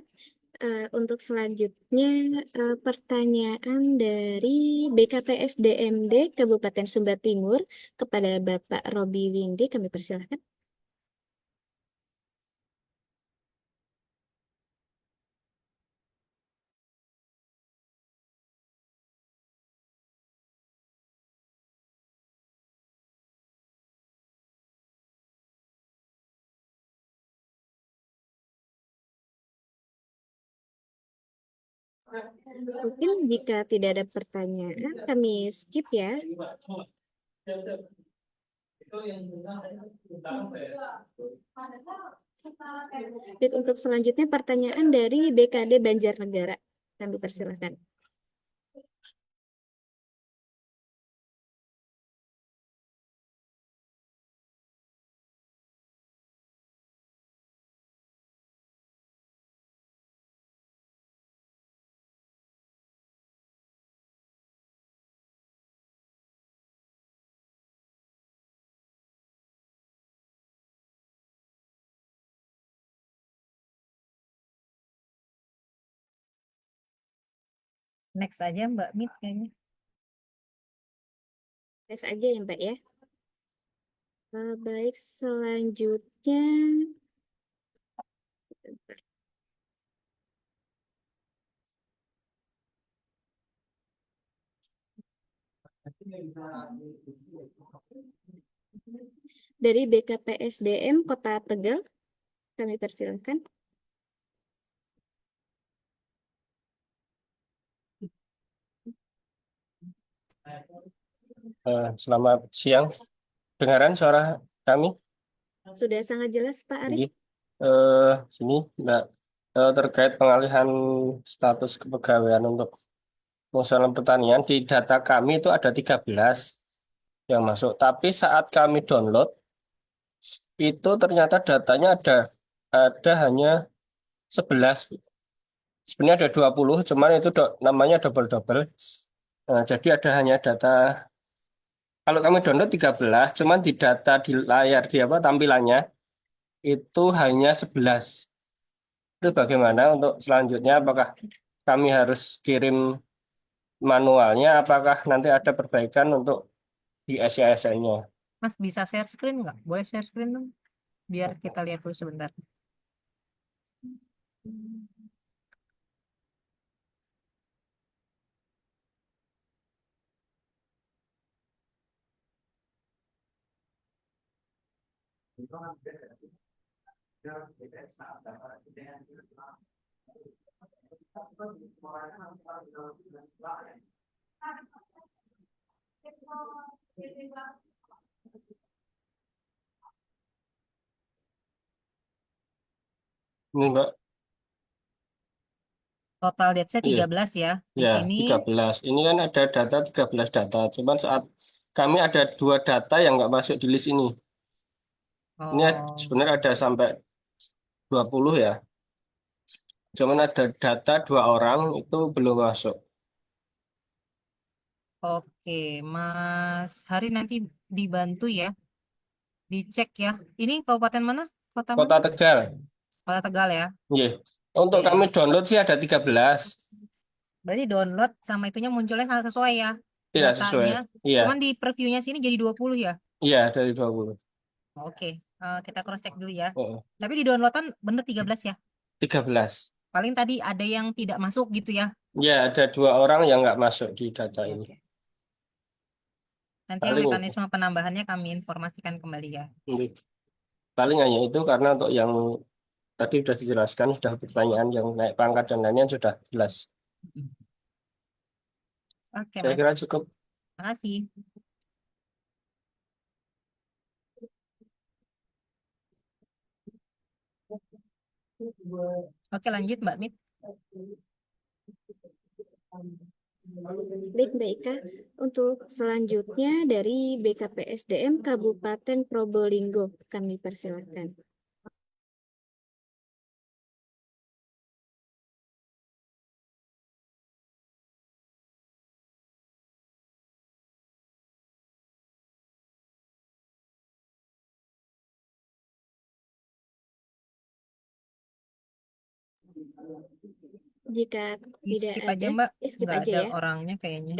Untuk selanjutnya pertanyaan dari BKPSDMD Kabupaten Sumba Timur kepada Bapak Robi Windy, kami persilahkan. Mungkin jika tidak ada pertanyaan, kami skip ya. Baik, untuk selanjutnya pertanyaan dari BKD Banjarnegara. Kami persilahkan. Next aja Mbak Mit kayaknya. Tes aja ya Mbak ya. Baik, selanjutnya dari BKPSDM Kota Tegal, kami persilahkan. Selamat siang. Dengaran suara kami? Sudah sangat jelas Pak Arief. Jadi, sini Mbak, terkait pengalihan status kepegawaian untuk fungsional pertanian di data kami itu ada 13 yang masuk. Tapi saat kami download itu ternyata datanya ada hanya 11. Sebenarnya ada 20, cuman itu namanya double-double. Nah, jadi ada hanya data. Kalau kami download 13, cuman di data di layar di apa tampilannya itu hanya 11. Itu bagaimana untuk selanjutnya? Apakah kami harus kirim manualnya? Apakah nanti ada perbaikan untuk di SISN-nya? Mas bisa share screen nggak? Boleh share screen dong? Biar kita lihat dulu sebentar. Ini Mbak, Total data-nya iya, 13 ya. Di ya sini 13. Ini kan ada data 13 data. Cuman saat kami ada 2 data yang nggak masuk di list ini. Ini sebenarnya ada sampai 20 ya. Cuman ada data 2 orang itu belum masuk. oke, Mas Hari nanti dibantu ya. Dicek ya. Ini kabupaten mana? Kota Kota mana? Tegal. Kota Tegal ya. Iya. Untuk Oke. kami download sih ada 13. Berarti download sama itunya munculnya hal sesuai ya Tidak sesuai. datanya. Iya. Cuman di previewnya sini jadi 20 ya. Iya, dari 20. Oke, kita cross check dulu ya. Oh, Tapi di downloadan bener 13 ya. 13. Paling tadi ada yang tidak masuk gitu ya. Ya, ada 2 orang yang nggak masuk di data ini. Oke. Nanti yang Paling itu. mekanisme penambahannya kami informasikan kembali ya. Paling hanya itu karena untuk yang tadi sudah dijelaskan, sudah pertanyaan yang naik pangkat dan lainnya sudah jelas. Oke, Saya Mas. kira cukup. Terima kasih. Oke, lanjut Mbak Mit. Baik, Mbak Ika. Untuk selanjutnya dari BKPSDM Kabupaten Probolinggo, kami persilakan. Jika tidak Skip ada, aja Mbak, skip nggak aja ada ya. orangnya kayaknya.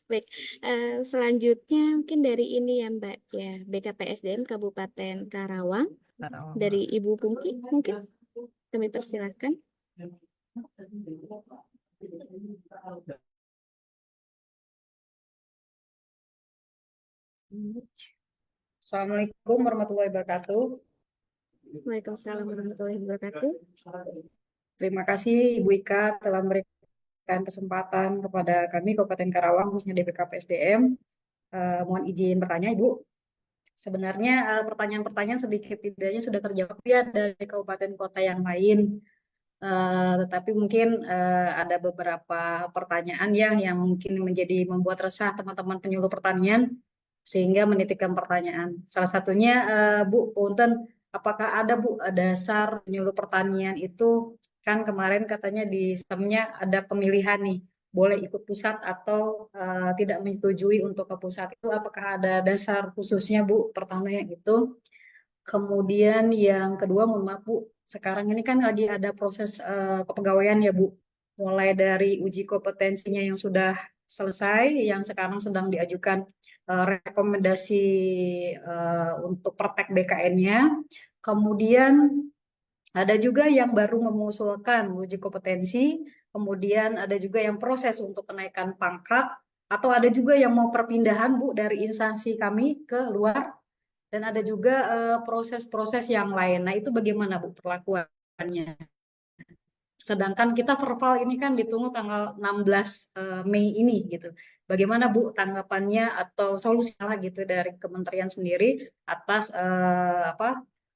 Baik, selanjutnya mungkin dari ini ya Mbak ya, BKPSDM Kabupaten Karawang, dari Ibu Pungki mungkin kami persilakan. Assalamualaikum warahmatullahi wabarakatuh. Waalaikumsalam warahmatullahi wabarakatuh. Terima kasih Ibu Ika telah memberikan kesempatan kepada kami Kabupaten Karawang khususnya DPKPSDM. Mohon izin bertanya Ibu. Sebenarnya pertanyaan-pertanyaan sedikit tidaknya sudah terjawab ya dari kabupaten kota yang lain. Tetapi mungkin ada beberapa pertanyaan yang mungkin membuat resah teman-teman penyuluh pertanian sehingga menitipkan pertanyaan. Salah satunya Bu Punten, apakah ada Bu dasar penyuluh pertanian itu kan kemarin katanya di sistemnya ada pemilihan nih, boleh ikut pusat atau tidak menyetujui untuk ke pusat itu apakah ada dasar khususnya Bu? Pertama yang itu. Kemudian yang kedua, mohon maaf Bu, sekarang ini kan lagi ada proses kepegawaian ya Bu, mulai dari uji kompetensinya yang sudah selesai, yang sekarang sedang diajukan rekomendasi untuk praktek BKN-nya. Kemudian ada juga yang baru mengusulkan uji kompetensi, kemudian ada juga yang proses untuk kenaikan pangkat, atau ada juga yang mau perpindahan Bu dari instansi kami ke luar, dan ada juga proses-proses yang lain. Nah, itu bagaimana Bu perlakuannya? Sedangkan kita verbal ini kan ditunggu tanggal 16 Mei ini gitu. Bagaimana Bu tanggapannya atau solusinya gitu dari kementerian sendiri atas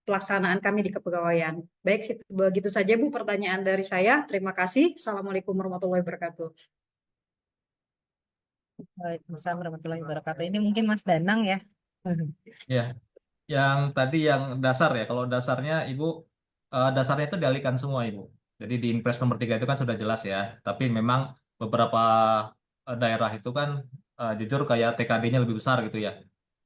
pelaksanaan kami di kepegawaian. Baik, begitu saja Bu pertanyaan dari saya. Terima kasih. Assalamualaikum warahmatullahi wabarakatuh. Waalaikumsalam warahmatullahi wabarakatuh. Ini mungkin Mas Danang ya. Ya, yang tadi yang dasar ya, kalau dasarnya Ibu, dasarnya itu dialihkan semua Ibu. Jadi di Inpres nomor 3 itu kan sudah jelas ya, tapi memang beberapa daerah itu kan jujur kayak TKD-nya lebih besar gitu ya.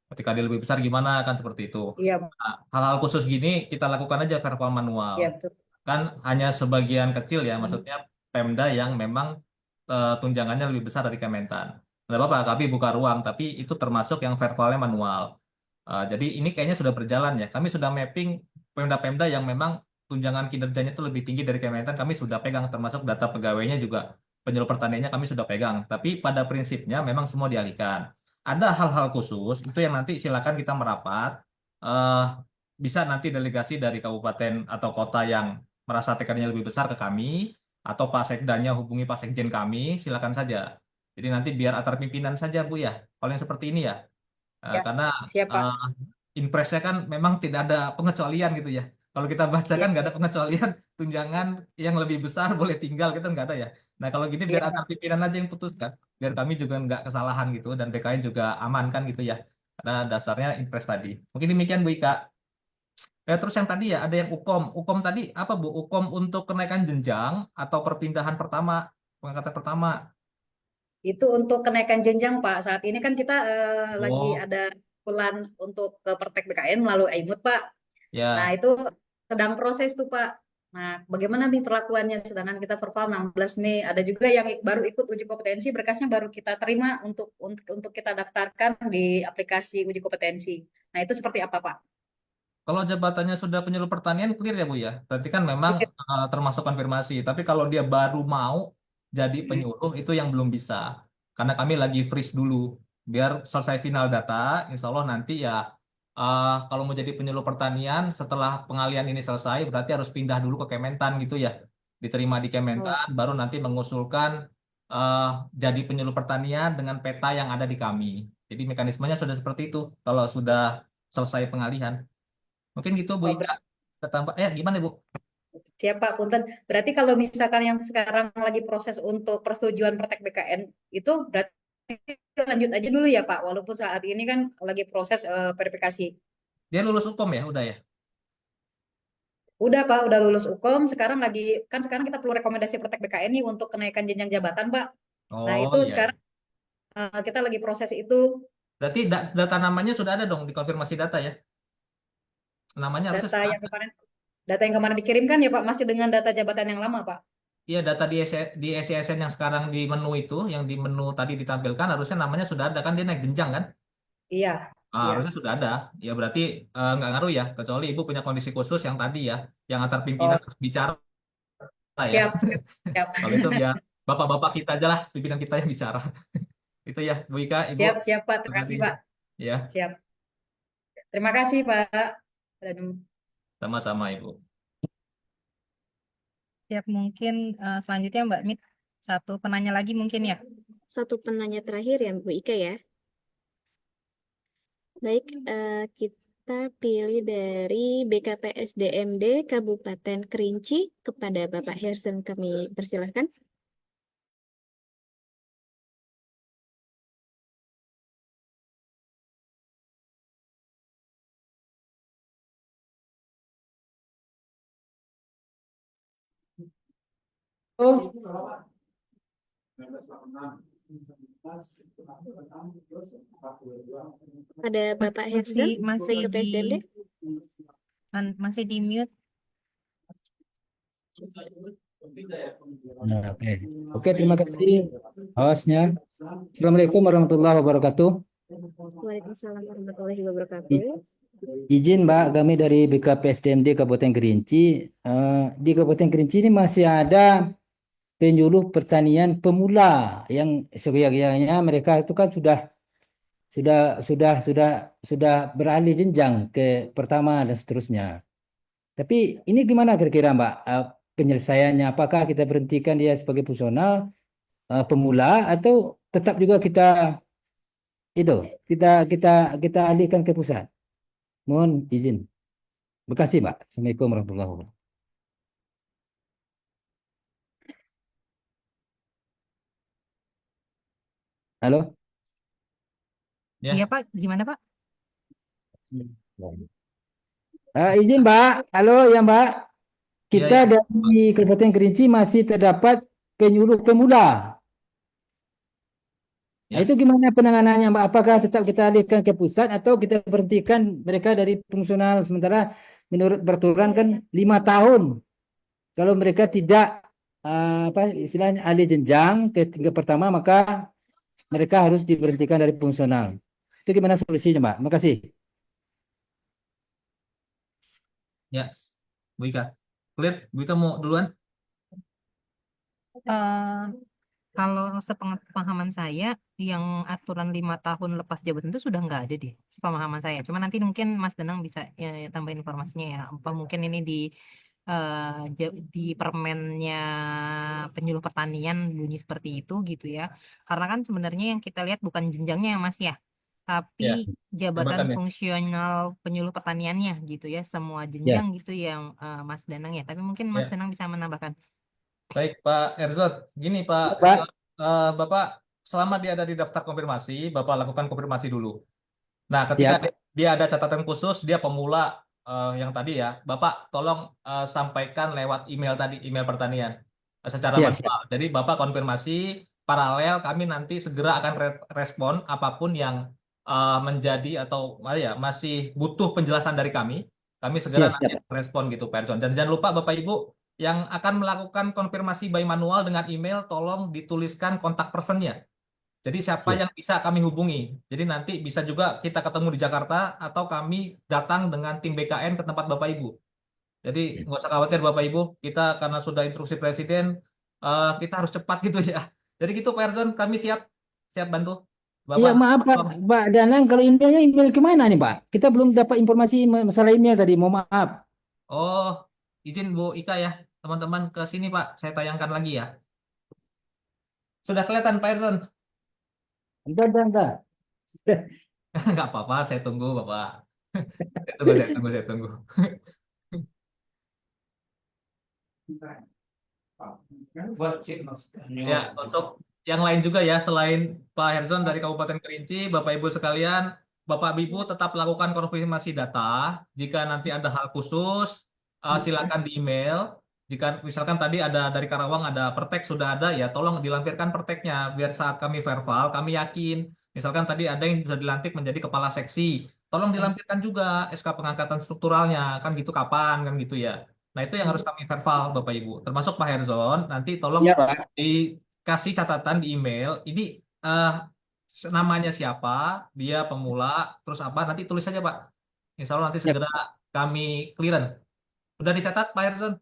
TKD lebih besar gimana kan seperti itu. Iya, Nah, hal-hal khusus gini kita lakukan aja verbal manual. iya betul. Kan hanya sebagian kecil ya, maksudnya Pemda yang memang tunjangannya lebih besar dari Kementan. Nggak apa-apa, kami buka ruang, tapi itu termasuk yang verbalnya manual. Jadi ini kayaknya sudah berjalan ya. Kami sudah mapping Pemda-Pemda yang memang tunjangan kinerjanya itu lebih tinggi dari Kementan. Kami sudah pegang, termasuk data pegawainya juga, penyuluh pertaniannya kami sudah pegang. Tapi pada prinsipnya memang semua dialihkan. Ada hal-hal khusus itu yang nanti silakan kita merapat. eh Bisa nanti delegasi dari kabupaten atau kota yang merasa TKD-nya lebih besar ke kami, atau Pak Sekdanya hubungi Pak Sekjen kami, silakan saja. Jadi nanti biar antar pimpinan saja Bu ya. Kalau yang seperti ini ya. Ya, Karena siap Pak. Inpresnya kan memang tidak ada pengecualian gitu ya. Kalau kita baca Iya, kan nggak ada pengecualian, tunjangan yang lebih besar boleh tinggal, kita nggak ada ya. Nah kalau gini biar iya antar Pak. pimpinan aja yang putuskan, biar kami juga nggak kesalahan gitu, dan BKN juga aman kan gitu ya. Karena dasarnya Inpres tadi. Mungkin demikian Bu Ika. Terus yang tadi ya ada yang UKOM. UKOM tadi apa Bu? UKOM untuk kenaikan jenjang atau perpindahan pertama, pengangkatan pertama? Itu untuk kenaikan jenjang Pak. Saat ini kan kita lagi Oh ada bulan untuk ke praktek BKN melalui AIMUT Pak. Nah ya. itu sedang proses tuh Pak. Nah, bagaimana nih perlakuannya? Sedangkan kita perform 16 Mei, ada juga yang baru ikut uji kompetensi, berkasnya baru kita terima untuk kita daftarkan di aplikasi uji kompetensi. Nah, itu seperti apa Pak? Kalau jabatannya sudah penyuluh pertanian clear ya Bu ya. Berarti kan memang termasuk konfirmasi. Tapi kalau dia baru mau jadi penyuluh itu yang belum bisa. Karena kami lagi freeze dulu. Biar selesai final data, insya Allah nanti ya kalau mau jadi penyuluh pertanian setelah pengalian ini selesai berarti harus pindah dulu ke Kementan gitu ya. Diterima di Kementan, baru nanti mengusulkan eh, jadi penyuluh pertanian dengan peta yang ada di kami. Jadi mekanismenya sudah seperti itu kalau sudah selesai pengalihan. Mungkin gitu Bu Ika. Kita tambah, gimana Bu? Siap Pak, punten. Berarti kalau misalkan yang sekarang lagi proses untuk persetujuan Praktek BKN itu berarti lanjut aja dulu ya Pak, walaupun saat ini kan lagi proses verifikasi. Dia lulus hukum ya, udah ya? Udah Pak, udah lulus UKOM, sekarang kita perlu rekomendasi Praktek BKN nih untuk kenaikan jenjang jabatan Pak. Nah Oh itu iya. sekarang kita lagi proses itu. Berarti data namanya sudah ada dong di konfirmasi data ya? Namanya harusnya Data sudah yang ada. kemarin dikirimkan ya Pak, masih dengan data jabatan yang lama Pak. Iya, data di SCSN yang sekarang di menu itu, yang di menu tadi ditampilkan harusnya namanya sudah ada kan, dia naik jenjang kan? Iya. Iya. Harusnya sudah ada. Ya berarti nggak ngaruh ya, kecuali Ibu punya kondisi khusus yang tadi ya, yang antar pimpinan harus bicara ya. Siap, siap. Kalau itu biar bapak-bapak kita aja lah, pimpinan kita yang bicara. Itu ya, Bu Ika, Ibu. Siap Pak, terima kasih Pak. Ya, Siap. Terima kasih Pak. sama-sama Ibu. Siap, mungkin selanjutnya Mbak Mit, satu penanya lagi mungkin ya. Satu penanya terakhir ya Bu Ika ya. Baik, kita pilih dari BKPSDMD Kabupaten Kerinci kepada Bapak Hersen, kami persilahkan. Ada Bapak Hersen, BKPSDMD. Masih di mute. Nah, oke, terima kasih hostnya. Assalamualaikum warahmatullahi wabarakatuh. Waalaikumsalam warahmatullahi wabarakatuh. Izin Mbak, kami dari BKPSDMD Kabupaten Kerinci. Di Kabupaten Kerinci ini masih ada penyuluh pertanian pemula yang seyogyanya mereka itu kan sudah beralih jenjang ke pertama dan seterusnya. Tapi ini gimana kira-kira Mbak penyelesaiannya? Apakah kita berhentikan dia sebagai fungsional pemula atau tetap juga kita alihkan ke pusat? Mohon izin. Terima kasih Mbak. Assalamualaikum warahmatullahi wabarakatuh. Halo? Ya. Iya Pak, gimana Pak? Izin Mbak, halo ya Mbak. Kita dari Kabupaten Kerinci masih terdapat penyuluh pemula. Nah, itu gimana penanganannya Mbak? Apakah tetap kita alihkan ke pusat atau kita berhentikan mereka dari fungsional sementara menurut peraturan kan 5 tahun. Kalau mereka tidak istilahnya alih jenjang ke tingkat pertama maka mereka harus diberhentikan dari fungsional. Itu gimana solusinya Mbak? Terima kasih. Ya, Bu Ika. Clear? Bu Ika mau duluan? Kalau sepengetahuan saya, yang aturan 5 tahun lepas jabatan itu sudah nggak ada deh, sepemahaman saya. Cuma nanti mungkin Mas Danang bisa tambahin informasinya ya. Apa mungkin ini di permennya penyuluh pertanian bunyi seperti itu gitu ya. Karena kan sebenarnya yang kita lihat bukan jenjangnya ya Mas ya, tapi jabatan jabatannya. fungsional penyuluh pertaniannya gitu ya. Semua jenjang gitu yang Mas Danang ya. Tapi mungkin Mas Danang bisa menambahkan. Baik, Pak Erzot. Gini, Pak. Bapak, selama dia ada di daftar konfirmasi, Bapak lakukan konfirmasi dulu. Nah, ketika dia ada catatan khusus, dia pemula yang tadi ya, Bapak tolong sampaikan lewat email tadi, email pertanian, secara manual. Jadi, Bapak konfirmasi, paralel kami nanti segera akan respon apapun yang menjadi atau masih butuh penjelasan dari kami. Kami segera Siap, nanti siap. respon gitu Pak Erson. Dan jangan lupa Bapak Ibu yang akan melakukan konfirmasi by manual dengan email, tolong dituliskan kontak personnya. Jadi siapa Siap. yang bisa kami hubungi. Jadi nanti bisa juga kita ketemu di Jakarta atau kami datang dengan tim BKN ke tempat Bapak Ibu. Jadi nggak usah khawatir Bapak Ibu, kita karena sudah instruksi Presiden, kita harus cepat gitu ya. Jadi gitu Pak Erson, kami siap bantu. Iya, Bapak, maaf Pak Danang, kalau emailnya email kemana nih Pak? Kita belum dapat informasi masalah email tadi, mohon maaf. oh izin Bu Ika ya, teman-teman ke sini Pak, saya tayangkan lagi ya. Sudah kelihatan Pak Erson? Entar. Nggak apa-apa, saya tunggu Bapak. Saya tunggu. Ya, untuk yang lain juga ya, selain Pak Herzon dari Kabupaten Kerinci, Bapak Ibu sekalian, Bapak Ibu tetap lakukan konfirmasi data. Jika nanti ada hal khusus, silakan di email. Jika misalkan tadi ada dari Karawang ada pertek sudah ada ya, tolong dilampirkan perteknya biar saat kami verbal kami yakin. Misalkan tadi ada yang sudah dilantik menjadi kepala seksi, tolong dilampirkan juga SK pengangkatan strukturalnya, kan gitu kapan kan gitu ya. Nah, itu yang harus kami verbal, Bapak Ibu. Termasuk Pak Herzon, nanti tolong Iya Pak. dikasih catatan di email. Ini namanya siapa, dia pemula, terus apa, nanti tulis saja Pak. Insya Allah nanti Siap. segera kami clearance. Udah dicatat Pak Herzon?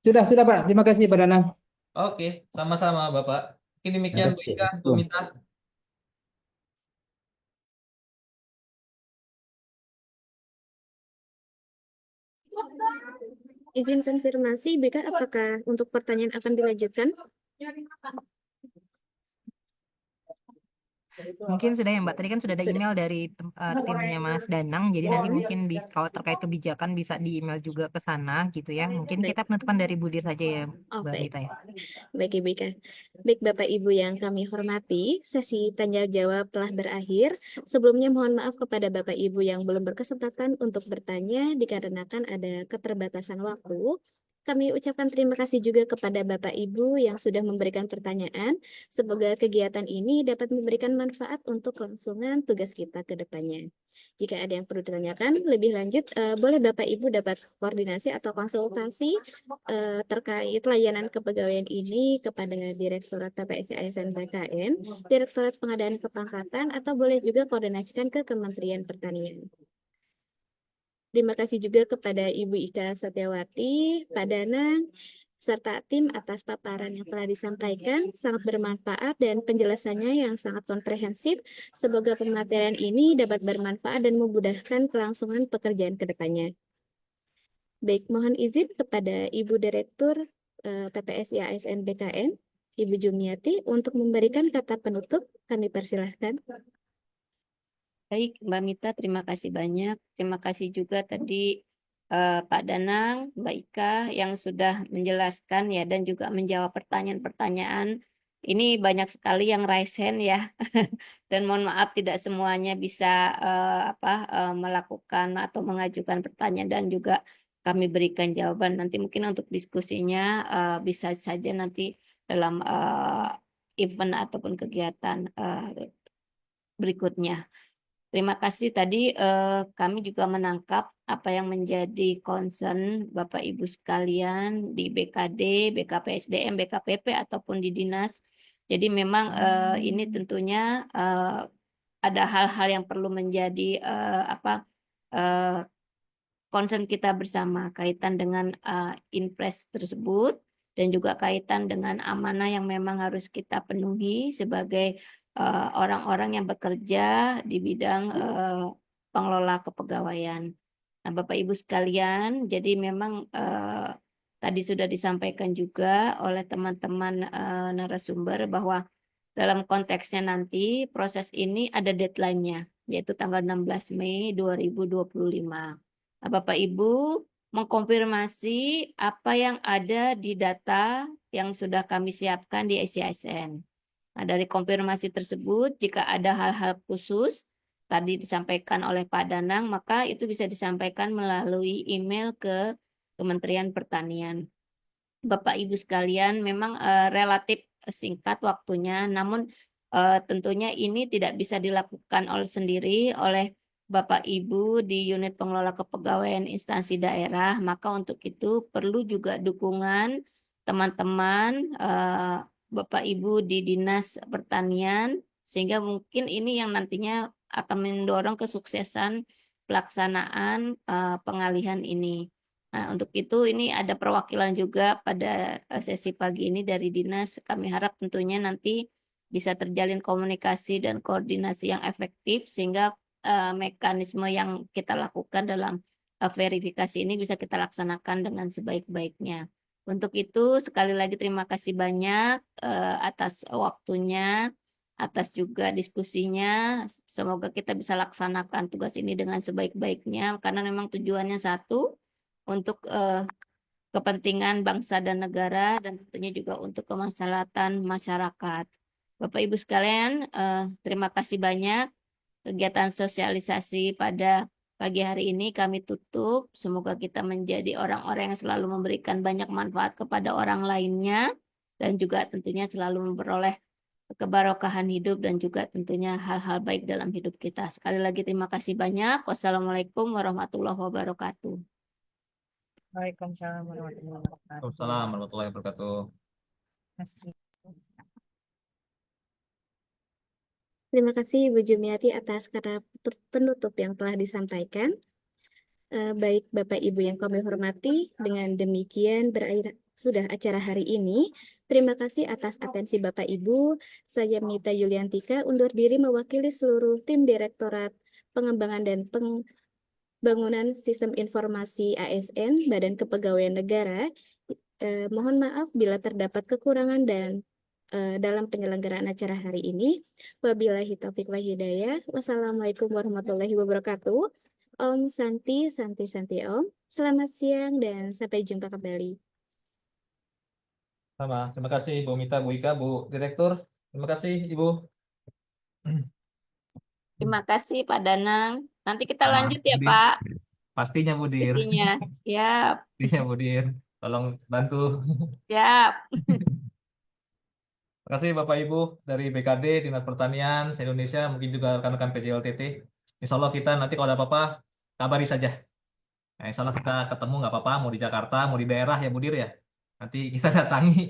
Sudah Pak. Terima kasih Pak Danang. Oke, sama-sama Bapak. Mungkin demikian Bu Ika, Bu Mita. Izin konfirmasi, BK, apakah untuk pertanyaan akan dilanjutkan? Mungkin sudah ya Mbak, tadi kan sudah ada email dari timnya Mas Danang, jadi nanti mungkin kalau terkait kebijakan bisa di email juga ke sana gitu ya. Mungkin Baik. kita penutupan dari Budir saja ya Oh, Mbak baik. Mita ya. Baik, Ibu Ika. Baik, Bapak Ibu yang kami hormati, sesi tanya jawab telah berakhir. Sebelumnya mohon maaf kepada Bapak Ibu yang belum berkesempatan untuk bertanya dikarenakan ada keterbatasan waktu. Kami ucapkan terima kasih juga kepada Bapak Ibu yang sudah memberikan pertanyaan. Semoga kegiatan ini dapat memberikan manfaat untuk kelangsungan tugas kita ke depannya. Jika ada yang perlu ditanyakan lebih lanjut, boleh Bapak Ibu dapat koordinasi atau konsultasi terkait layanan kepegawaian ini kepada Direktorat PPSI ASN BKN, Direktorat Pengadaan Kepangkatan, atau boleh juga koordinasikan ke Kementerian Pertanian. Terima kasih juga kepada Ibu Ika Satyawati, Pak Danang, serta tim atas paparan yang telah disampaikan, sangat bermanfaat dan penjelasannya yang sangat komprehensif. Semoga pematerian ini dapat bermanfaat dan memudahkan kelangsungan pekerjaan ke depannya. Baik, mohon izin kepada Ibu Direktur PPSI ASN BKN, Ibu Jumiati, untuk memberikan kata penutup. Kami persilahkan. Baik, Mbak Mita, terima kasih banyak. Terima kasih juga tadi Pak Danang, Mbak Ika yang sudah menjelaskan ya dan juga menjawab pertanyaan-pertanyaan. Ini banyak sekali yang raise hand ya, dan mohon maaf tidak semuanya bisa melakukan atau mengajukan pertanyaan dan juga kami berikan jawaban. Nanti mungkin untuk diskusinya bisa saja nanti dalam event ataupun kegiatan berikutnya. Terima kasih tadi kami juga menangkap apa yang menjadi concern Bapak Ibu sekalian di BKD, BKPSDM, BKPP ataupun di dinas. Jadi memang ini tentunya ada hal-hal yang perlu menjadi concern kita bersama kaitan dengan Inpres tersebut dan juga kaitan dengan amanah yang memang harus kita penuhi sebagai orang-orang yang bekerja di bidang pengelola kepegawaian. Nah, Bapak Ibu sekalian, jadi memang tadi sudah disampaikan juga oleh teman-teman narasumber bahwa dalam konteksnya nanti proses ini ada deadline-nya, yaitu tanggal 16 Mei 2025. Nah, Bapak Ibu mengkonfirmasi apa yang ada di data yang sudah kami siapkan di SCSN. Nah, dari konfirmasi tersebut, jika ada hal-hal khusus tadi disampaikan oleh Pak Danang, maka itu bisa disampaikan melalui email ke Kementerian Pertanian. Bapak Ibu sekalian, memang relatif singkat waktunya, namun tentunya ini tidak bisa dilakukan oleh sendiri oleh Bapak Ibu di unit pengelola kepegawaian instansi daerah, maka untuk itu perlu juga dukungan teman-teman Bapak Ibu di Dinas Pertanian, sehingga mungkin ini yang nantinya akan mendorong kesuksesan pelaksanaan pengalihan ini. Nah, untuk itu ini ada perwakilan juga pada sesi pagi ini dari dinas. Kami harap tentunya nanti bisa terjalin komunikasi dan koordinasi yang efektif sehingga mekanisme yang kita lakukan dalam verifikasi ini bisa kita laksanakan dengan sebaik-baiknya. Untuk itu sekali lagi terima kasih banyak atas waktunya, atas juga diskusinya. Semoga kita bisa laksanakan tugas ini dengan sebaik-baiknya karena memang tujuannya satu, untuk kepentingan bangsa dan negara dan tentunya juga untuk kemaslahatan masyarakat. Bapak Ibu sekalian, terima kasih banyak. Kegiatan sosialisasi pada pagi hari ini kami tutup. Semoga kita menjadi orang-orang yang selalu memberikan banyak manfaat kepada orang lainnya dan juga tentunya selalu memperoleh keberkahan hidup dan juga tentunya hal-hal baik dalam hidup kita. Sekali lagi terima kasih banyak. Wassalamualaikum warahmatullahi wabarakatuh. Waalaikumsalam warahmatullahi wabarakatuh. Waalaikumsalam warahmatullahi wabarakatuh. Terima kasih Ibu Jumiati atas kata penutup yang telah disampaikan. Baik Bapak Ibu yang kami hormati, dengan demikian berakhir sudah acara hari ini. Terima kasih atas atensi Bapak Ibu. Saya Mita Yuliantika undur diri mewakili seluruh tim Direktorat Pengembangan dan Pembangunan Sistem Informasi ASN Badan Kepegawaian Negara. Mohon maaf bila terdapat kekurangan dan dalam penyelenggaraan acara hari ini. Wabillahi taufiq wa hidayah. Wassalamualaikum warahmatullahi wabarakatuh. Om Santi, Santi, Santi Om. Selamat siang dan sampai jumpa kembali. Sama, terima kasih Bu Mita, Bu Ika, Bu Direktur. Terima kasih Ibu. Terima kasih Pak Danang. Nanti kita Sama, lanjut ya Budir. Pak Pastinya Budir. isinya. Siap, Pastinya Budir. Tolong bantu. siap. Terima kasih Bapak Ibu dari BKD, Dinas Pertanian, se-Indonesia, mungkin juga rekan-rekan PJLTT. Insya Allah kita nanti kalau ada apa-apa, kabari saja. Nah, insya Allah kita ketemu nggak apa-apa, mau di Jakarta, mau di daerah ya Budir ya. Nanti kita datangi.